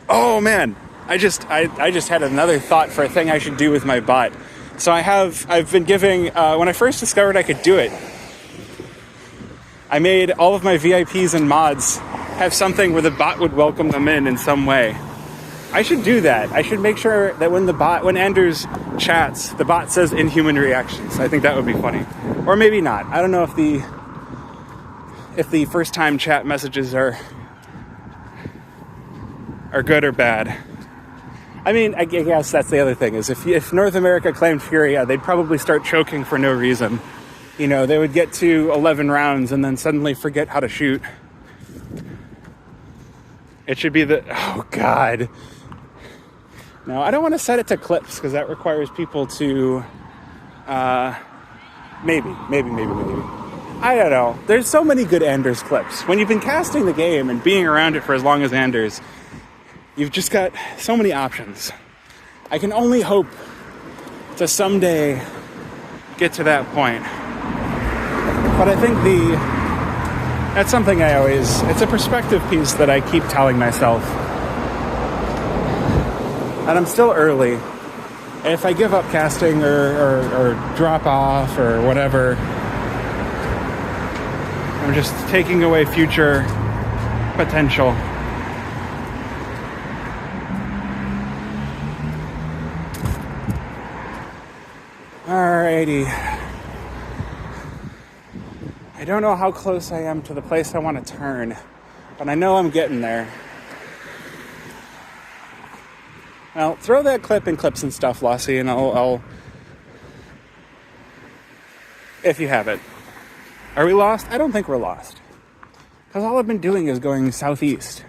Oh man, I just had another thought for a thing I should do with my bot. So I've been giving, when I first discovered I could do it, I made all of my VIPs and mods have something where the bot would welcome them in some way. I should do that. I should make sure that when Anders chats, the bot says inhuman reactions. I think that would be funny. Or maybe not. I don't know if the first time chat messages are good or bad. I mean, I guess that's the other thing, is if North America claimed Furia, they'd probably start choking for no reason. You know, they would get to 11 rounds and then suddenly forget how to shoot. It should be oh God. No, I don't want to set it to clips because that requires people to, maybe. I don't know. There's so many good Anders clips. When you've been casting the game and being around it for as long as Anders, you've just got so many options. I can only hope to someday get to that point. But I think that's something it's a perspective piece that I keep telling myself. And I'm still early. And if I give up casting or drop off or whatever, I'm just taking away future potential. Alrighty. I don't know how close I am to the place I want to turn, but I know I'm getting there. Well, throw that clip in Clips and Stuff, Lossie, and I'll if you have it. Are we lost? I don't think we're lost. Because all I've been doing is going southeast.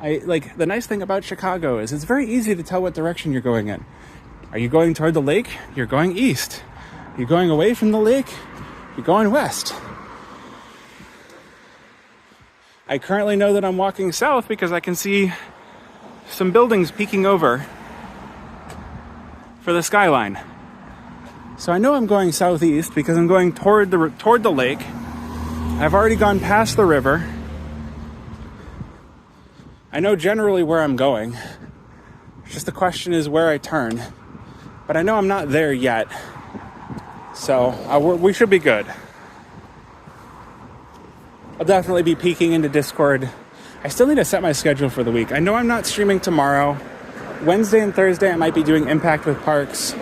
The nice thing about Chicago is it's very easy to tell what direction you're going in. Are you going toward the lake? You're going east. You're going away from the lake? You're going west. I currently know that I'm walking south because I can see some buildings peeking over for the skyline. So I know I'm going southeast because I'm going toward the lake. I've already gone past the river. I know generally where I'm going. Just the question is where I turn. But I know I'm not there yet. So we should be good. I'll definitely be peeking into Discord. I still need to set my schedule for the week. I know I'm not streaming tomorrow. Wednesday and Thursday I might be doing Impact with Parks.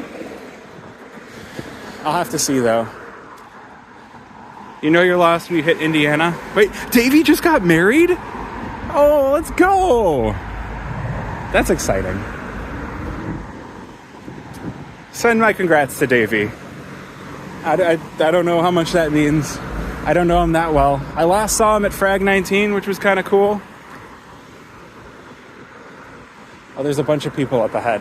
I'll have to see though. You know you're lost when you hit Indiana. Wait, Davey just got married? Oh, let's go! That's exciting. Send my congrats to Davey. I don't know how much that means. I don't know him that well. I last saw him at Frag 19, which was kind of cool. Oh, there's a bunch of people up ahead.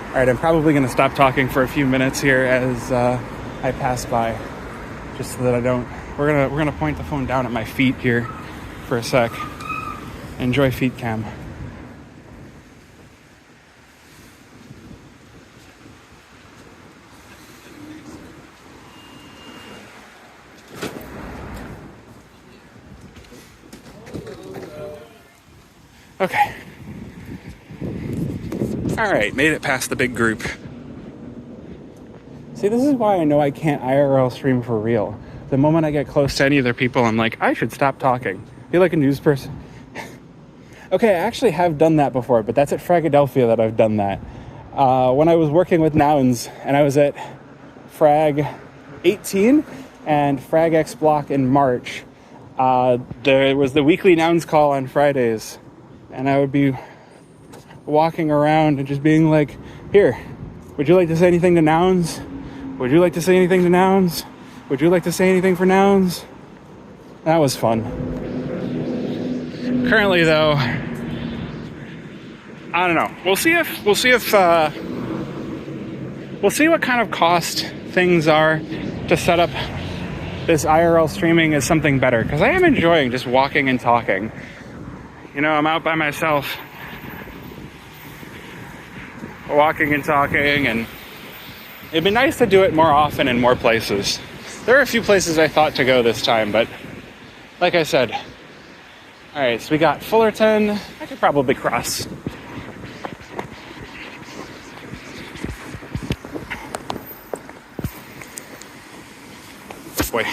All right, I'm probably going to stop talking for a few minutes here as I pass by, just so that I don't. We're gonna point the phone down at my feet here for a sec. Enjoy feet cam. Okay. Alright, made it past the big group. See, this is why I know I can't IRL stream for real. The moment I get close to any other people, I'm like, I should stop talking. Be like a news person. Okay, I actually have done that before, but that's at Fragadelphia that I've done that. When I was working with Nouns, and I was at Frag 18 and Frag X Block in March, there was the weekly Nouns call on Fridays, and I would be walking around and just being like, here, would you like to say anything to Nouns? Would you like to say anything to Nouns? Would you like to say anything for Nouns? That was fun. Currently, though, I don't know. We'll see what kind of cost things are to set up this IRL streaming as something better. Because I am enjoying just walking and talking. You know, I'm out by myself, walking and talking, and it'd be nice to do it more often in more places. There are a few places I thought to go this time, but like I said, all right, so we got Fullerton. I could probably cross. Boy.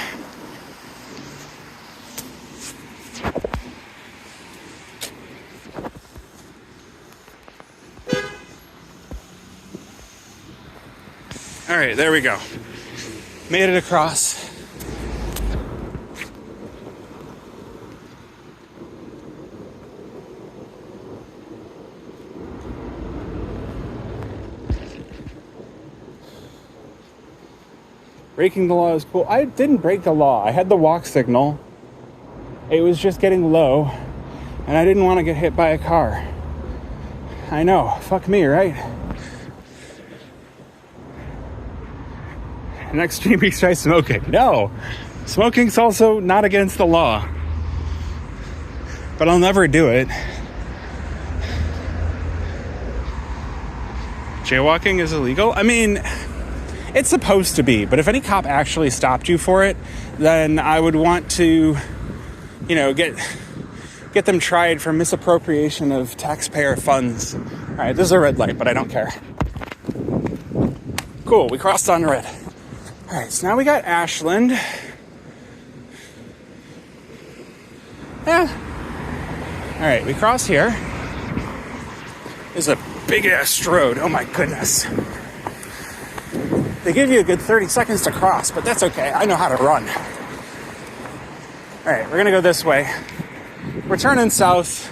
All right, there we go. Made it across. Breaking the law is cool. I didn't break the law. I had the walk signal. It was just getting low, and I didn't want to get hit by a car. I know. Fuck me, right? Next stream, we try smoking. No. Smoking's also not against the law. But I'll never do it. Jaywalking is illegal? I mean, it's supposed to be, but if any cop actually stopped you for it, then I would want to, you know, get them tried for misappropriation of taxpayer funds. All right, this is a red light, but I don't care. Cool, we crossed on red. All right, so now we got Ashland. Yeah. All right, we cross here. There's a big-ass road. Oh, my goodness. They give you a good 30 seconds to cross, but that's okay. I know how to run. All right, we're going to go this way. We're turning south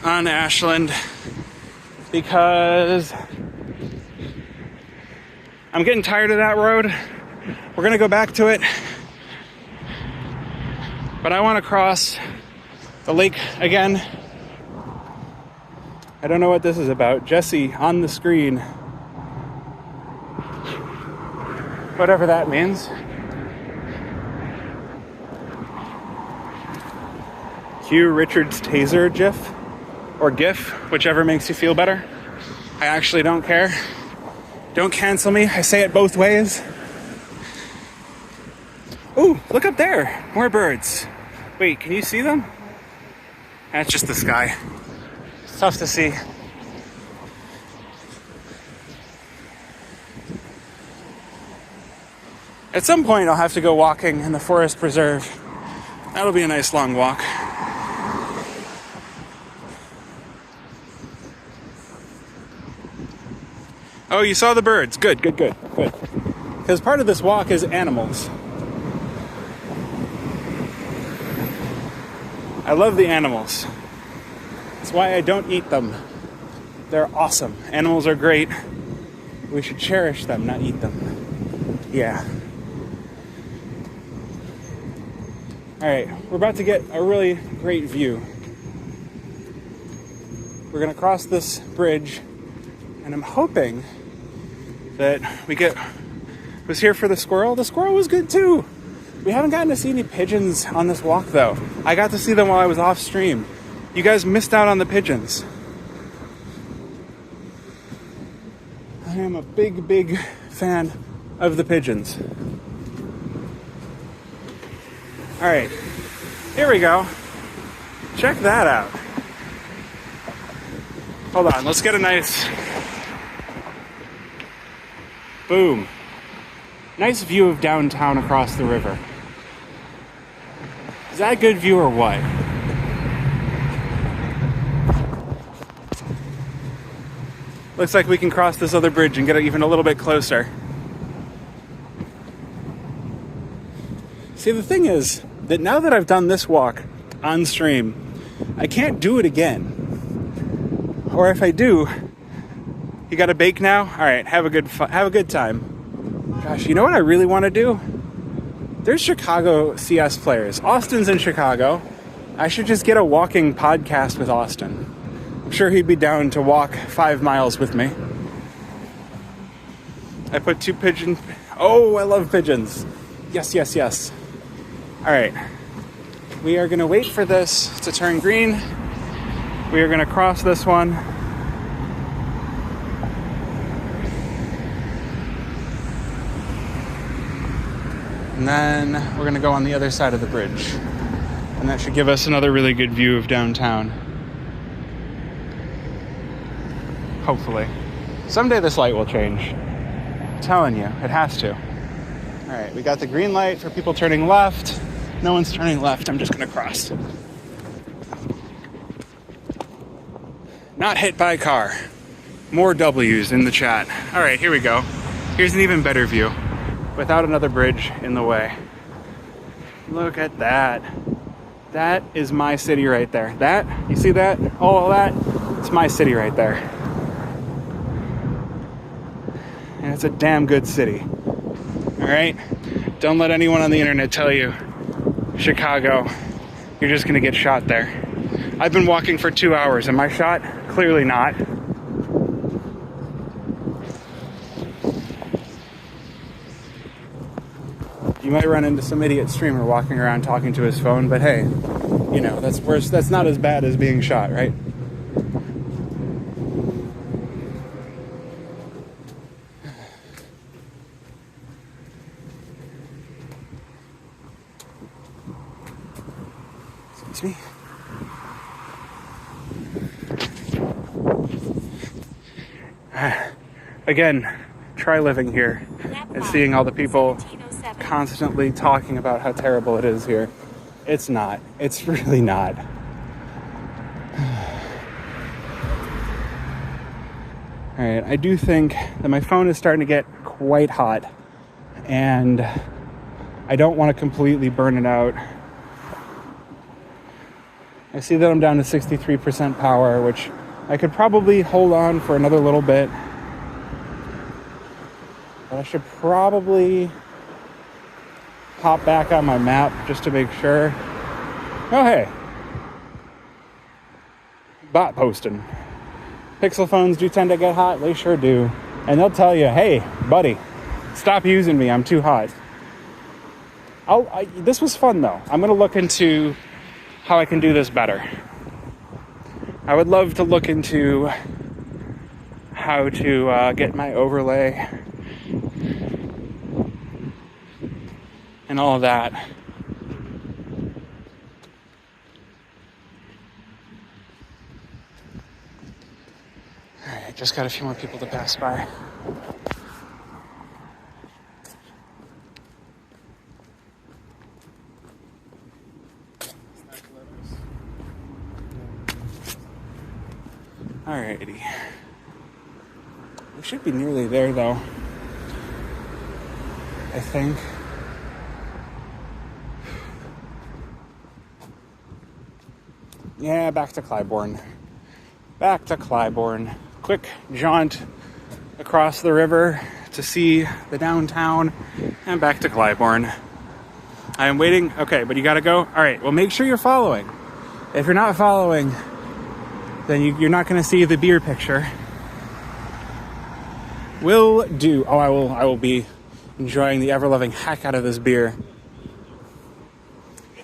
on Ashland because I'm getting tired of that road. We're going to go back to it. But I want to cross the lake again. I don't know what this is about. Jesse on the screen. Whatever that means. Cue Richard's taser gif. Or gif, whichever makes you feel better. I actually don't care. Don't cancel me. I say it both ways. Ooh, look up there. More birds. Wait, can you see them? That's just the sky. It's tough to see. At some point, I'll have to go walking in the forest preserve. That'll be a nice long walk. Oh, you saw the birds. Good. Because part of this walk is animals. I love the animals. That's why I don't eat them. They're awesome. Animals are great. We should cherish them, not eat them. Yeah. All right, we're about to get a really great view. We're gonna cross this bridge, and I'm hoping that we was here for the squirrel. The squirrel was good too. We haven't gotten to see any pigeons on this walk though. I got to see them while I was off stream. You guys missed out on the pigeons. I am a big fan of the pigeons. All right, here we go. Check that out. Hold on, let's get a nice, boom, nice view of downtown across the river. Is that a good view or what? Looks like we can cross this other bridge and get even a little bit closer. See, the thing is that now that I've done this walk on stream, I can't do it again. Or if I do, you got a bake now? All right, have a good time. Gosh, you know what I really want to do? There's Chicago CS players. Austin's in Chicago. I should just get a walking podcast with Austin. I'm sure he'd be down to walk 5 miles with me. I put 2 pigeons. Oh, I love pigeons. Yes, yes, yes. All right. We are going to wait for this to turn green. We are going to cross this one. And then we're going to go on the other side of the bridge. And that should give us another really good view of downtown. Hopefully. Someday this light will change. I'm telling you, it has to. All right, we got the green light for people turning left. No one's turning left. I'm just going to cross. Not hit by car. More W's in the chat. All right, here we go. Here's an even better view without another bridge in the way. Look at that. That is my city right there. That, you see that? All that? It's my city right there. And it's a damn good city. All right? Don't let anyone on the internet tell you, Chicago, you're just gonna get shot there. I've been walking for 2 hours. Am I shot? Clearly not. You might run into some idiot streamer walking around talking to his phone, but hey, you know, that's worse. That's not as bad as being shot, right? Excuse me. Again, try living here and seeing all the people constantly talking about how terrible it is here. It's not. It's really not. All right, I do think that my phone is starting to get quite hot, and I don't want to completely burn it out. I see that I'm down to 63% power, which I could probably hold on for another little bit. But I should probably hop back on my map just to make sure. Oh, hey. Bot posting. Pixel phones do tend to get hot. They sure do. And they'll tell you, hey, buddy, stop using me. I'm too hot. This was fun, though. I'm going to look into how I can do this better. I would love to look into how to get my overlay and all of that. All right, just got a few more people to pass by. Alrighty. We should be nearly there, though. I think. Yeah, back to Clybourne. Back to Clybourne. Quick jaunt across the river to see the downtown and back to Clybourne. I am waiting. Okay, but you gotta go? All right, well, make sure you're following. If you're not following, then you're not gonna see the beer picture. Will do. Oh, I will be enjoying the ever-loving heck out of this beer.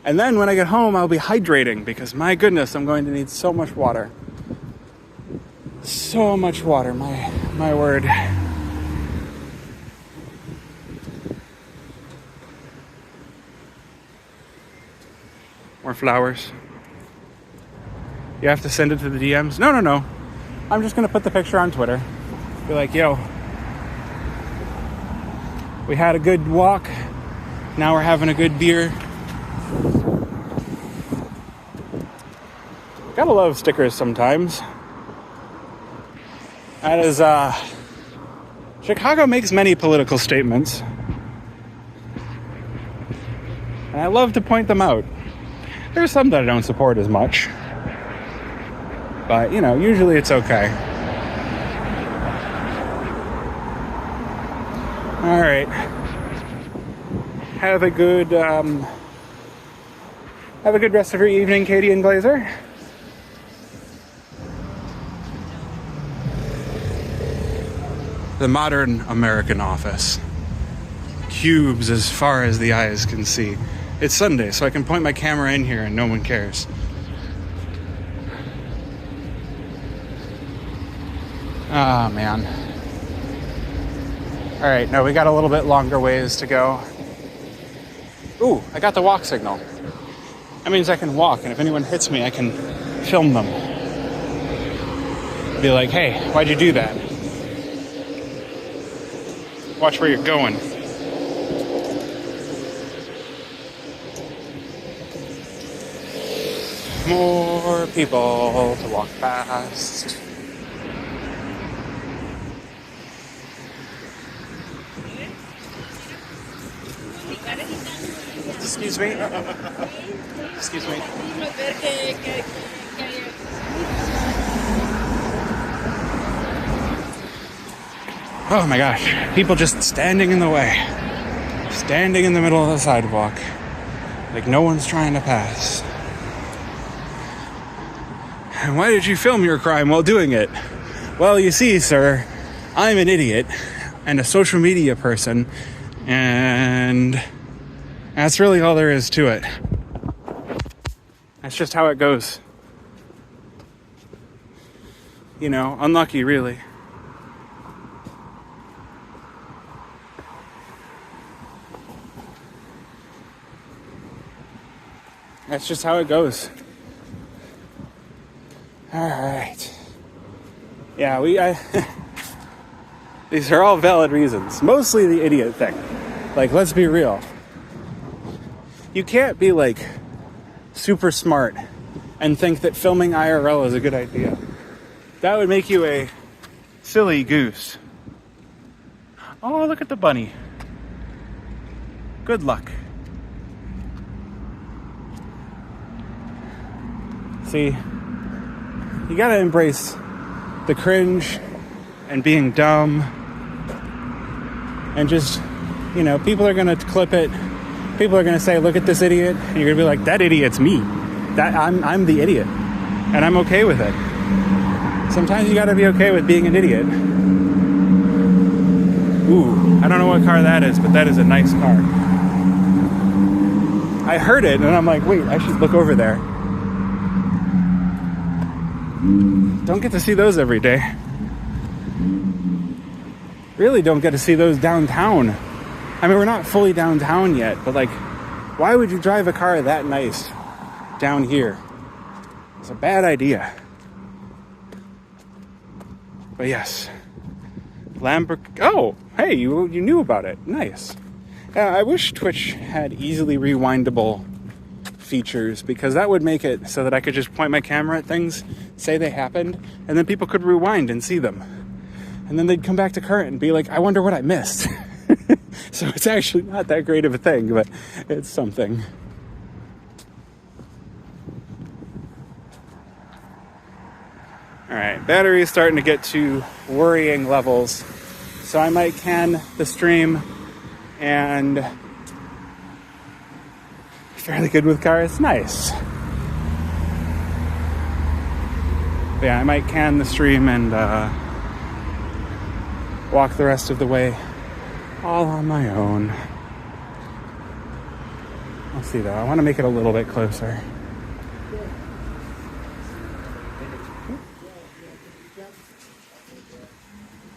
And then when I get home, I'll be hydrating because, my goodness, I'm going to need so much water. So much water, my word. More flowers. You have to send it to the DMs? No. I'm just going to put the picture on Twitter. Be like, yo, we had a good walk. Now we're having a good beer. Gotta love stickers sometimes. That is, Chicago makes many political statements. And I love to point them out. There's some that I don't support as much. But, you know, usually it's okay. Alright. Have a good rest of your evening, Katie and Glazer. The modern American office. Cubes as far as the eyes can see. It's Sunday, so I can point my camera in here and no one cares. Ah, man. Alright, no, we got a little bit longer ways to go. Ooh, I got the walk signal. That means I can walk, and if anyone hits me, I can film them. Be like, hey, why'd you do that? Watch where you're going. More people to walk past. Excuse me. Excuse me. Oh my gosh. People just standing in the way. Standing in the middle of the sidewalk. Like no one's trying to pass. And why did you film your crime while doing it? Well, you see, sir, I'm an idiot and a social media person, and that's really all there is to it. That's just how it goes. You know, unlucky, really. That's just how it goes. All right. Yeah, these are all valid reasons. Mostly the idiot thing. Like, let's be real. You can't be, like, super smart and think that filming IRL is a good idea. That would make you a silly goose. Oh, look at the bunny. Good luck. See, you gotta embrace the cringe and being dumb and just, you know, people are gonna clip it. People are gonna say, look at this idiot, and you're gonna be like, that idiot's me. I'm the idiot, and I'm okay with it. Sometimes you gotta be okay with being an idiot. Ooh, I don't know what car that is, but that is a nice car. I heard it, and I'm like, wait, I should look over there. Don't get to see those every day. Really don't get to see those downtown. I mean, we're not fully downtown yet, but like, why would you drive a car that nice down here? It's a bad idea. But yes, oh, hey, you knew about it. Nice. I wish Twitch had easily rewindable features, because that would make it so that I could just point my camera at things, say they happened, and then people could rewind and see them. And then they'd come back to current and be like, I wonder what I missed. So it's actually not that great of a thing, but it's something. All right, battery is starting to get to worrying levels, so I might can the stream, and fairly good with cars. Nice. But yeah, I might can the stream and walk the rest of the way all on my own. We'll see though. I want to make it a little bit closer.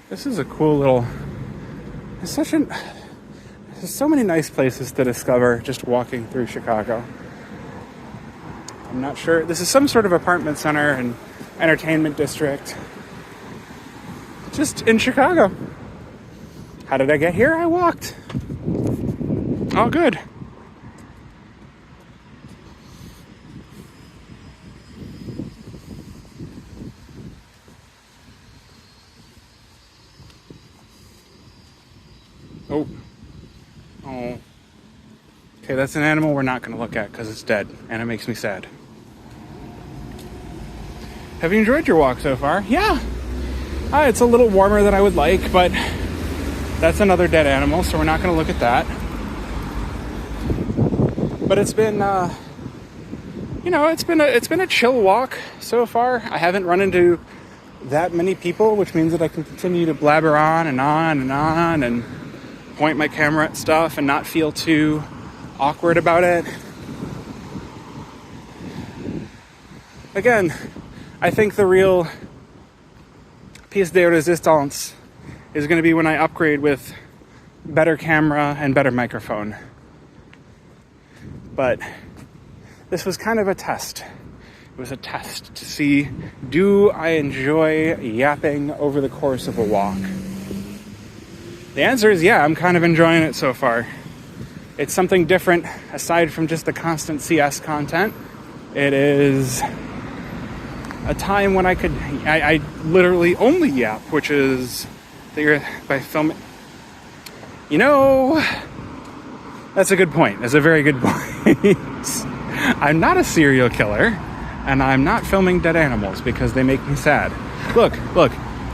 This is a cool little... There's so many nice places to discover just walking through Chicago. I'm not sure. This is some sort of apartment center and entertainment district. just in Chicago. How did I get here? I walked. All good. Oh. Oh. Okay, that's an animal we're not going to look at because it's dead, and it makes me sad. Have you enjoyed your walk so far? Yeah. It's a little warmer than I would like, but that's another dead animal, so we're not going to look at that. But it's been, it's been a chill walk so far. I haven't run into that many people, which means that I can continue to blabber on and on and on and point my camera at stuff and not feel too awkward about it. Again, I think the real pièce de résistance is going to be when I upgrade with better camera and better microphone. But this was kind of a test. It was a test to see, do I enjoy yapping over the course of a walk? The answer is yeah, I'm kind of enjoying it so far. It's something different aside from just the constant CS content. It is a time when I literally only yap, which is by filming. That's a good point. That's a very good point. I'm not a serial killer, and I'm not filming dead animals because they make me sad. Look,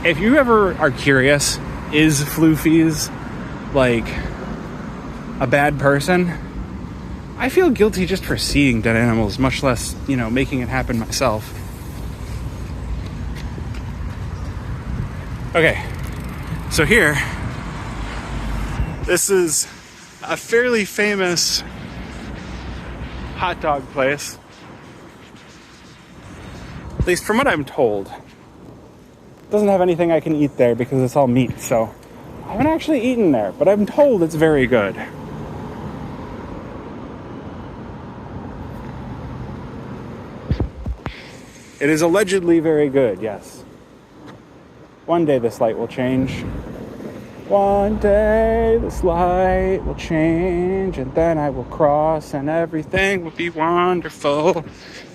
if you ever are curious, is Floofy's like a bad person? I feel guilty just for seeing dead animals, much less, making it happen myself. Okay, so here, this is a fairly famous hot dog place. At least from what I'm told. It doesn't have anything I can eat there because it's all meat, so I haven't actually eaten there, but I'm told it's very good. It is allegedly very good, yes. One day this light will change. One day this light will change, and then I will cross, and everything will be wonderful.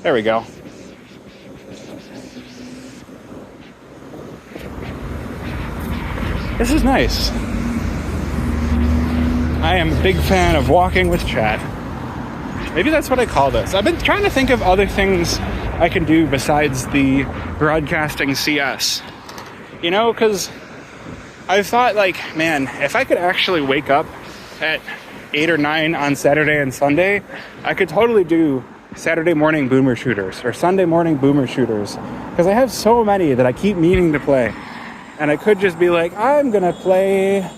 There we go. This is nice. I am a big fan of walking with chat. Maybe that's what I call this. I've been trying to think of other things I can do besides the broadcasting CS. Because I've thought, man, if I could actually wake up at 8 or 9 on Saturday and Sunday, I could totally do Saturday morning boomer shooters or Sunday morning boomer shooters. Because I have so many that I keep meaning to play. And I could just be like, I'm going to play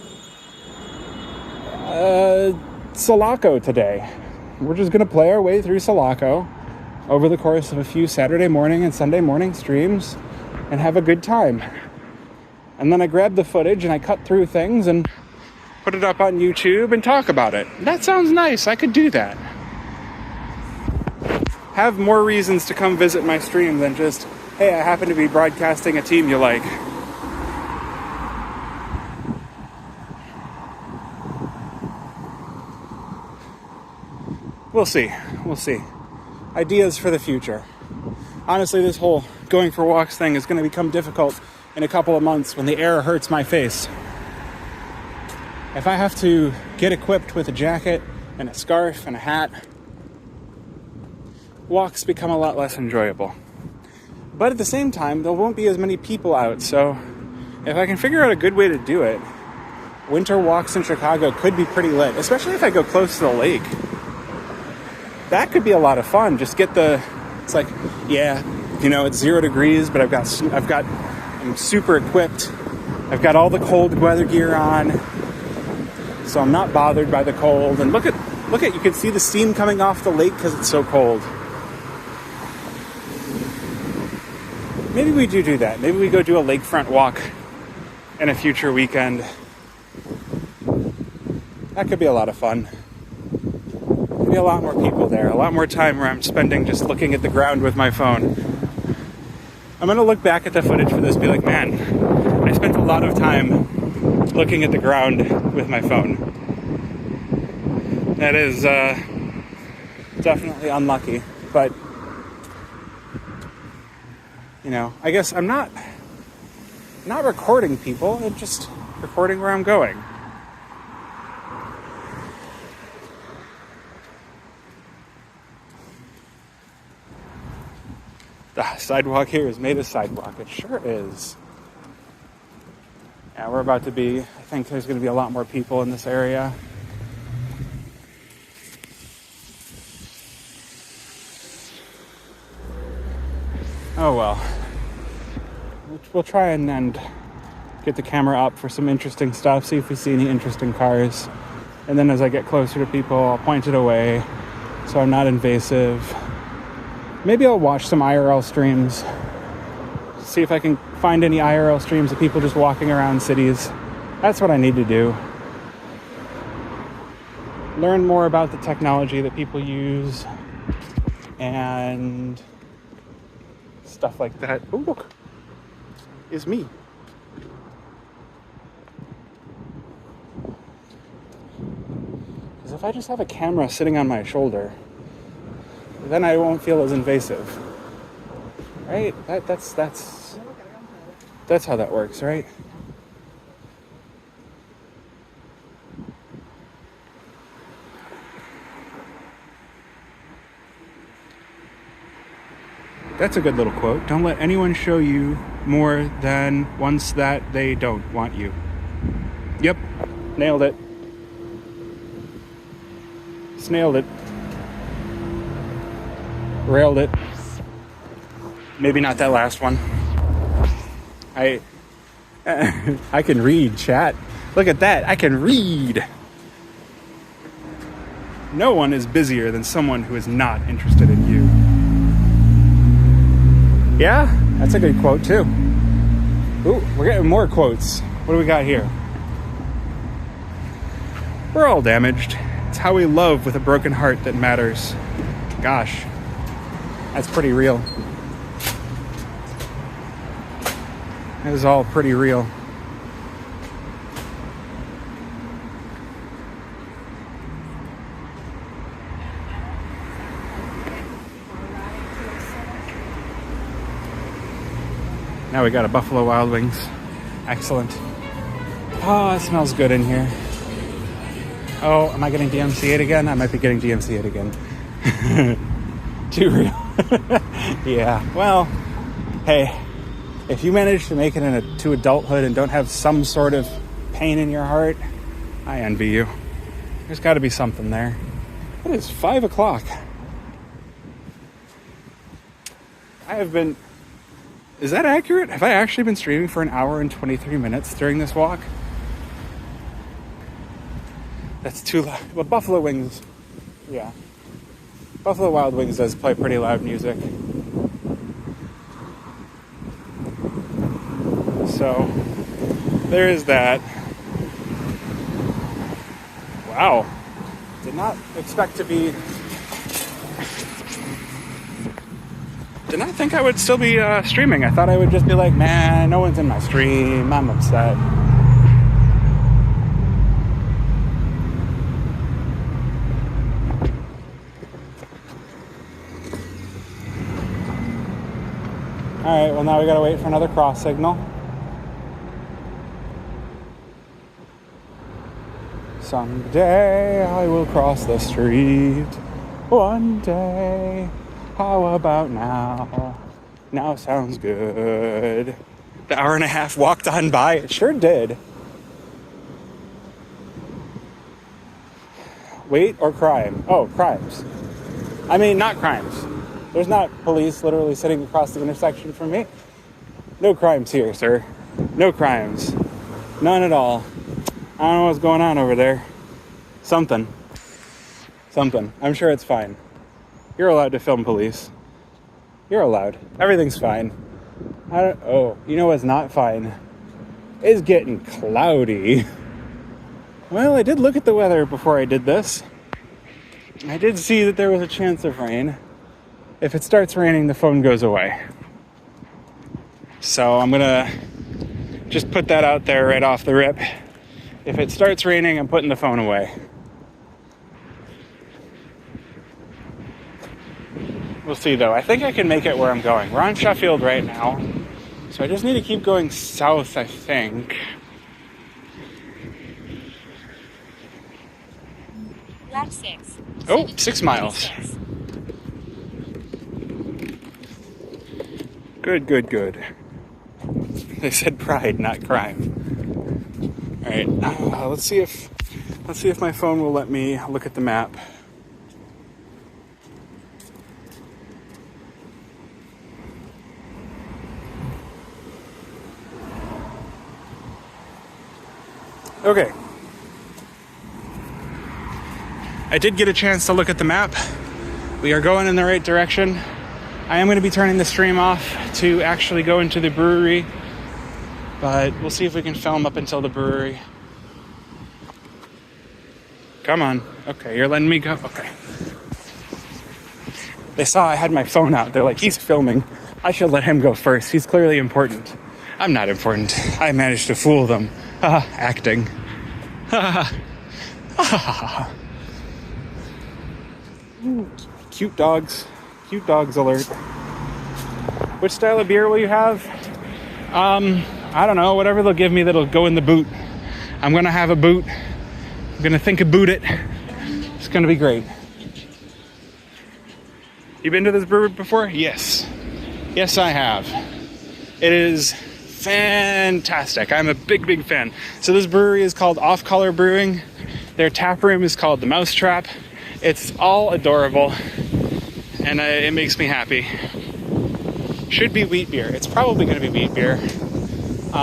Sulaco today. We're just going to play our way through Sulaco over the course of a few Saturday morning and Sunday morning streams and have a good time. And then I grab the footage and I cut through things and put it up on YouTube and talk about it. That sounds nice. I could do that. Have more reasons to come visit my stream than just, hey, I happen to be broadcasting a team you like. We'll see. Ideas for the future. Honestly, this whole going for walks thing is going to become difficult in a couple of months when the air hurts my face. If I have to get equipped with a jacket and a scarf and a hat, walks become a lot less enjoyable. But at the same time, there won't be as many people out, so if I can figure out a good way to do it, winter walks in Chicago could be pretty lit, especially if I go close to the lake. That could be a lot of fun. Just get it's like, yeah, it's 0 degrees, but I'm super equipped. I've got all the cold weather gear on, so I'm not bothered by the cold. And look at, you can see the steam coming off the lake because it's so cold. Maybe we do that. Maybe we go do a lakefront walk in a future weekend. That could be a lot of fun. Be a lot more people there, a lot more time where I'm spending just looking at the ground with my phone. I'm going to look back at the footage for this and be like, man, I I spent a lot of time looking at the ground with my phone. That is definitely unlucky, but you know, I guess I'm not recording people, I'm just recording where I'm going. The sidewalk here is made of sidewalk. It sure is. Yeah, we're about to be, I think there's going to be a lot more people in this area. Oh well. We'll try and get the camera up for some interesting stuff, see if we see any interesting cars. And then as I get closer to people, I'll point it away so I'm not invasive. Maybe I'll watch some IRL streams, see if I can find any IRL streams of people just walking around cities. That's what I need to do. Learn more about the technology that people use and stuff like that. Oh, look, it's me. Because if I just have a camera sitting on my shoulder, then I won't feel as invasive, right? That's how that works, right? That's a good little quote. Don't let anyone show you more than once that they don't want you. Yep, nailed it. Snailed it. Railed it. Maybe not that last one. I can read, chat. Look at that. I can read. No one is busier than someone who is not interested in you. Yeah, that's a good quote too. Ooh, we're getting more quotes. What do we got here? We're all damaged. It's how we love with a broken heart that matters. Gosh. That's pretty real. That is all pretty real. Now we got a Buffalo Wild Wings. Excellent. Oh, it smells good in here. Oh, am I getting DMCA'd again? I might be getting DMCA'd again. Too real. Yeah, well, hey, if you manage to make it to adulthood and don't have some sort of pain in your heart, I envy you. There's got to be something there. It is 5 o'clock. Is that accurate? Have I actually been streaming for an hour and 23 minutes during this walk? That's too loud. Well, Buffalo Wings, yeah. Buffalo Wild Wings does play pretty loud music. So, there is that. Wow. Did not expect to be... Did not think I would still be streaming. I thought I would just be like, man, no one's in my stream. I'm upset. Alright, well now we gotta wait for another cross signal. Someday I will cross the street. One day. How about now? Now sounds good. The hour and a half walked on by. It sure did. Wait or crime? Oh, crimes. I mean, not crimes. There's not police literally sitting across the intersection from me. No crimes here, sir. No crimes. None at all. I don't know what's going on over there. Something. I'm sure it's fine. You're allowed to film police. You're allowed. Everything's fine. Oh, you know what's not fine? It's getting cloudy. Well, I did look at the weather before I did this. I did see that there was a chance of rain. If it starts raining, the phone goes away. So I'm gonna Just put that out there right off the rip. If it starts raining, I'm putting the phone away. We'll see though. I think I can make it where I'm going. We're on Sheffield right now. So I just need to keep going south, I think. Lap 6. Oh, 6 miles. Good, good, good. They said pride, not crime. All right, let's see if my phone will let me look at the map. Okay. I did get a chance to look at the map. We are going in the right direction. I am going to be turning the stream off to actually go into the brewery, but we'll see if we can film up until the brewery. Come on. Okay, you're letting me go? Okay. They saw I had my phone out. They're like, he's filming. I should let him go first. He's clearly important. I'm not important. I managed to fool them. Acting. Cute dogs. Cute dogs alert. Which style of beer will you have? I don't know. Whatever they'll give me that'll go in the boot. I'm going to have a boot. I'm going to think about it. It's going to be great. You been to this brewery before? Yes. Yes, I have. It is fantastic. I'm a big, big fan. So this brewery is called Off Color Brewing. Their tap room is called the Mousetrap. It's all adorable, and it makes me happy. Should be wheat beer. It's probably going to be wheat beer, if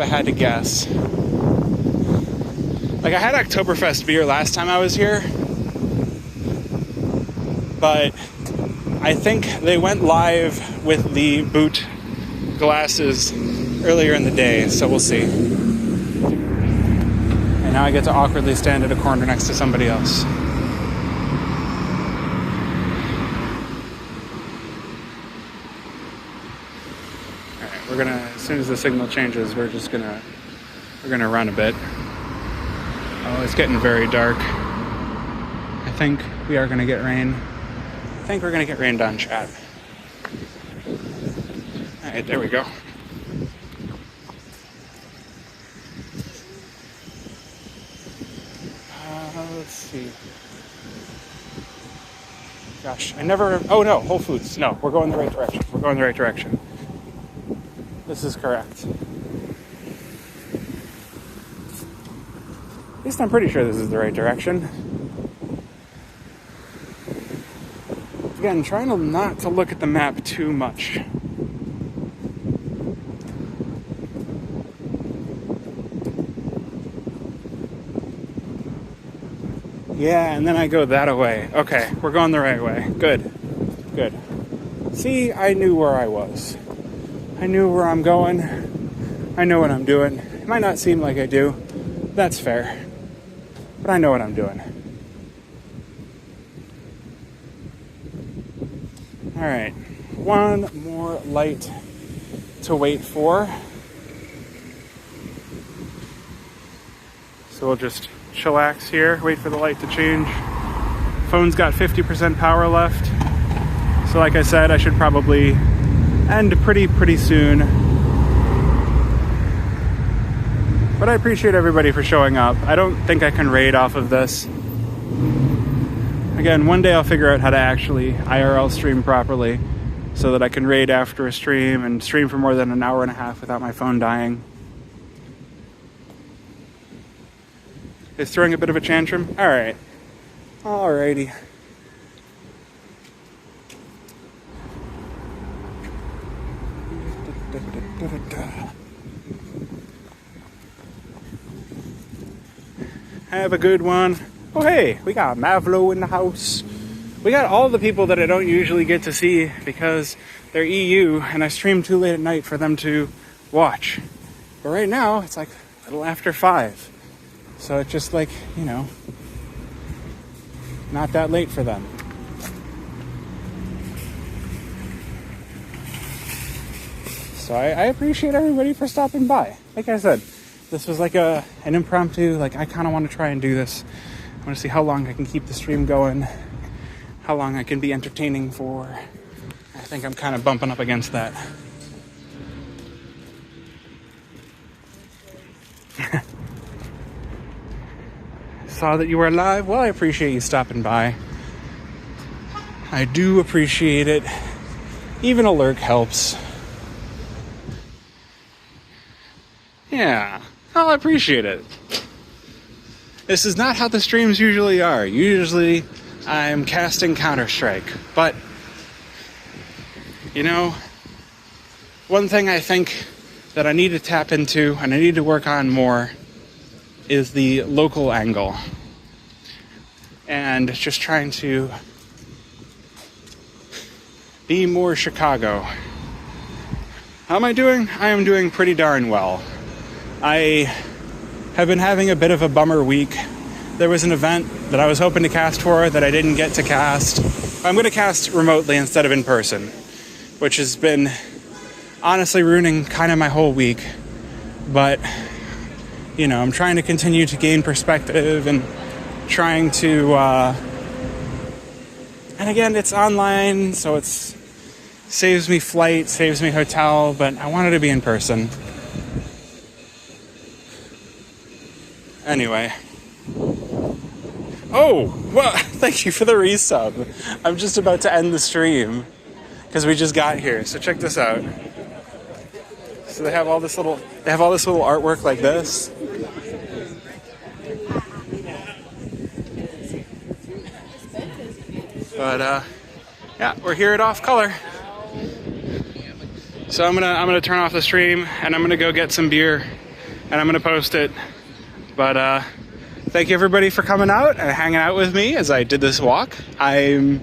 I had to guess. Like, I had Oktoberfest beer last time I was here, but I think they went live with the boot glasses earlier in the day, so we'll see. And now I get to awkwardly stand at a corner next to somebody else. Alright, we're gonna, as soon as the signal changes, we're gonna run a bit. Oh, it's getting very dark. I think we are gonna get rain. I think we're gonna get rained on, chat. Alright, there we go. Let's see. Gosh, oh no, Whole Foods. No, we're going the right direction. We're going the right direction. This is correct. At least I'm pretty sure this is the right direction. Again, trying to not to look at the map too much. Yeah, and then I go that way. Okay, we're going the right way. Good. Good. See, I knew where I was. I knew where I'm going. I know what I'm doing. It might not seem like I do. That's fair. But I know what I'm doing. Alright. One more light to wait for. So we'll just chillax here, wait for the light to change. Phone's got 50% power left. So like I said, I should probably end pretty soon. But I appreciate everybody for showing up. I don't think I can raid off of this. Again, one day I'll figure out how to actually IRL stream properly so that I can raid after a stream and stream for more than an hour and a half without my phone dying. It's throwing a bit of a tantrum? Alright. Alrighty. Have a good one. Oh hey, we got Mavlo in the house. We got all the people that I don't usually get to see because they're EU and I stream too late at night for them to watch. But right now, it's like a little after 5. So it's just like, you know, not that late for them. So I appreciate everybody for stopping by. Like I said, this was like an impromptu, like I kind of want to try and do this. I want to see how long I can keep the stream going, how long I can be entertaining for. I think I'm kind of bumping up against that. Saw that you were live. Well, I appreciate you stopping by. I do appreciate it. Even a lurk helps. Yeah, I'll appreciate it. This is not how the streams usually are. Usually, I'm casting Counter-Strike. But, you know, one thing I think that I need to tap into and I need to work on more is the local angle. And just trying to be more Chicago. How am I doing? I am doing pretty darn well. I have been having a bit of a bummer week. There was an event that I was hoping to cast for that I didn't get to cast. I'm going to cast remotely instead of in person, which has been honestly ruining kind of my whole week. But, you know, I'm trying to continue to gain perspective and trying to, and again, it's online, so it's saves me flight, saves me hotel, but I wanted to be in person. Anyway. Oh, well, thank you for the resub. I'm just about to end the stream because we just got here. So check this out. So they have all this little artwork like this. But yeah, we're here at Off Color. So I'm gonna turn off the stream and I'm gonna go get some beer and I'm gonna post it. But thank you everybody for coming out and hanging out with me as I did this walk. I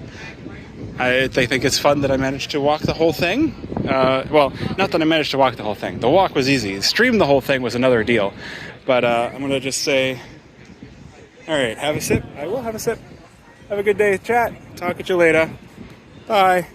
think it's fun that I managed to walk the whole thing. Well, not that I managed to walk the whole thing. The walk was easy. Stream the whole thing was another deal. But I'm gonna just say, all right, have a sip. I will have a sip. Have a good day, chat. Talk at you later. Bye.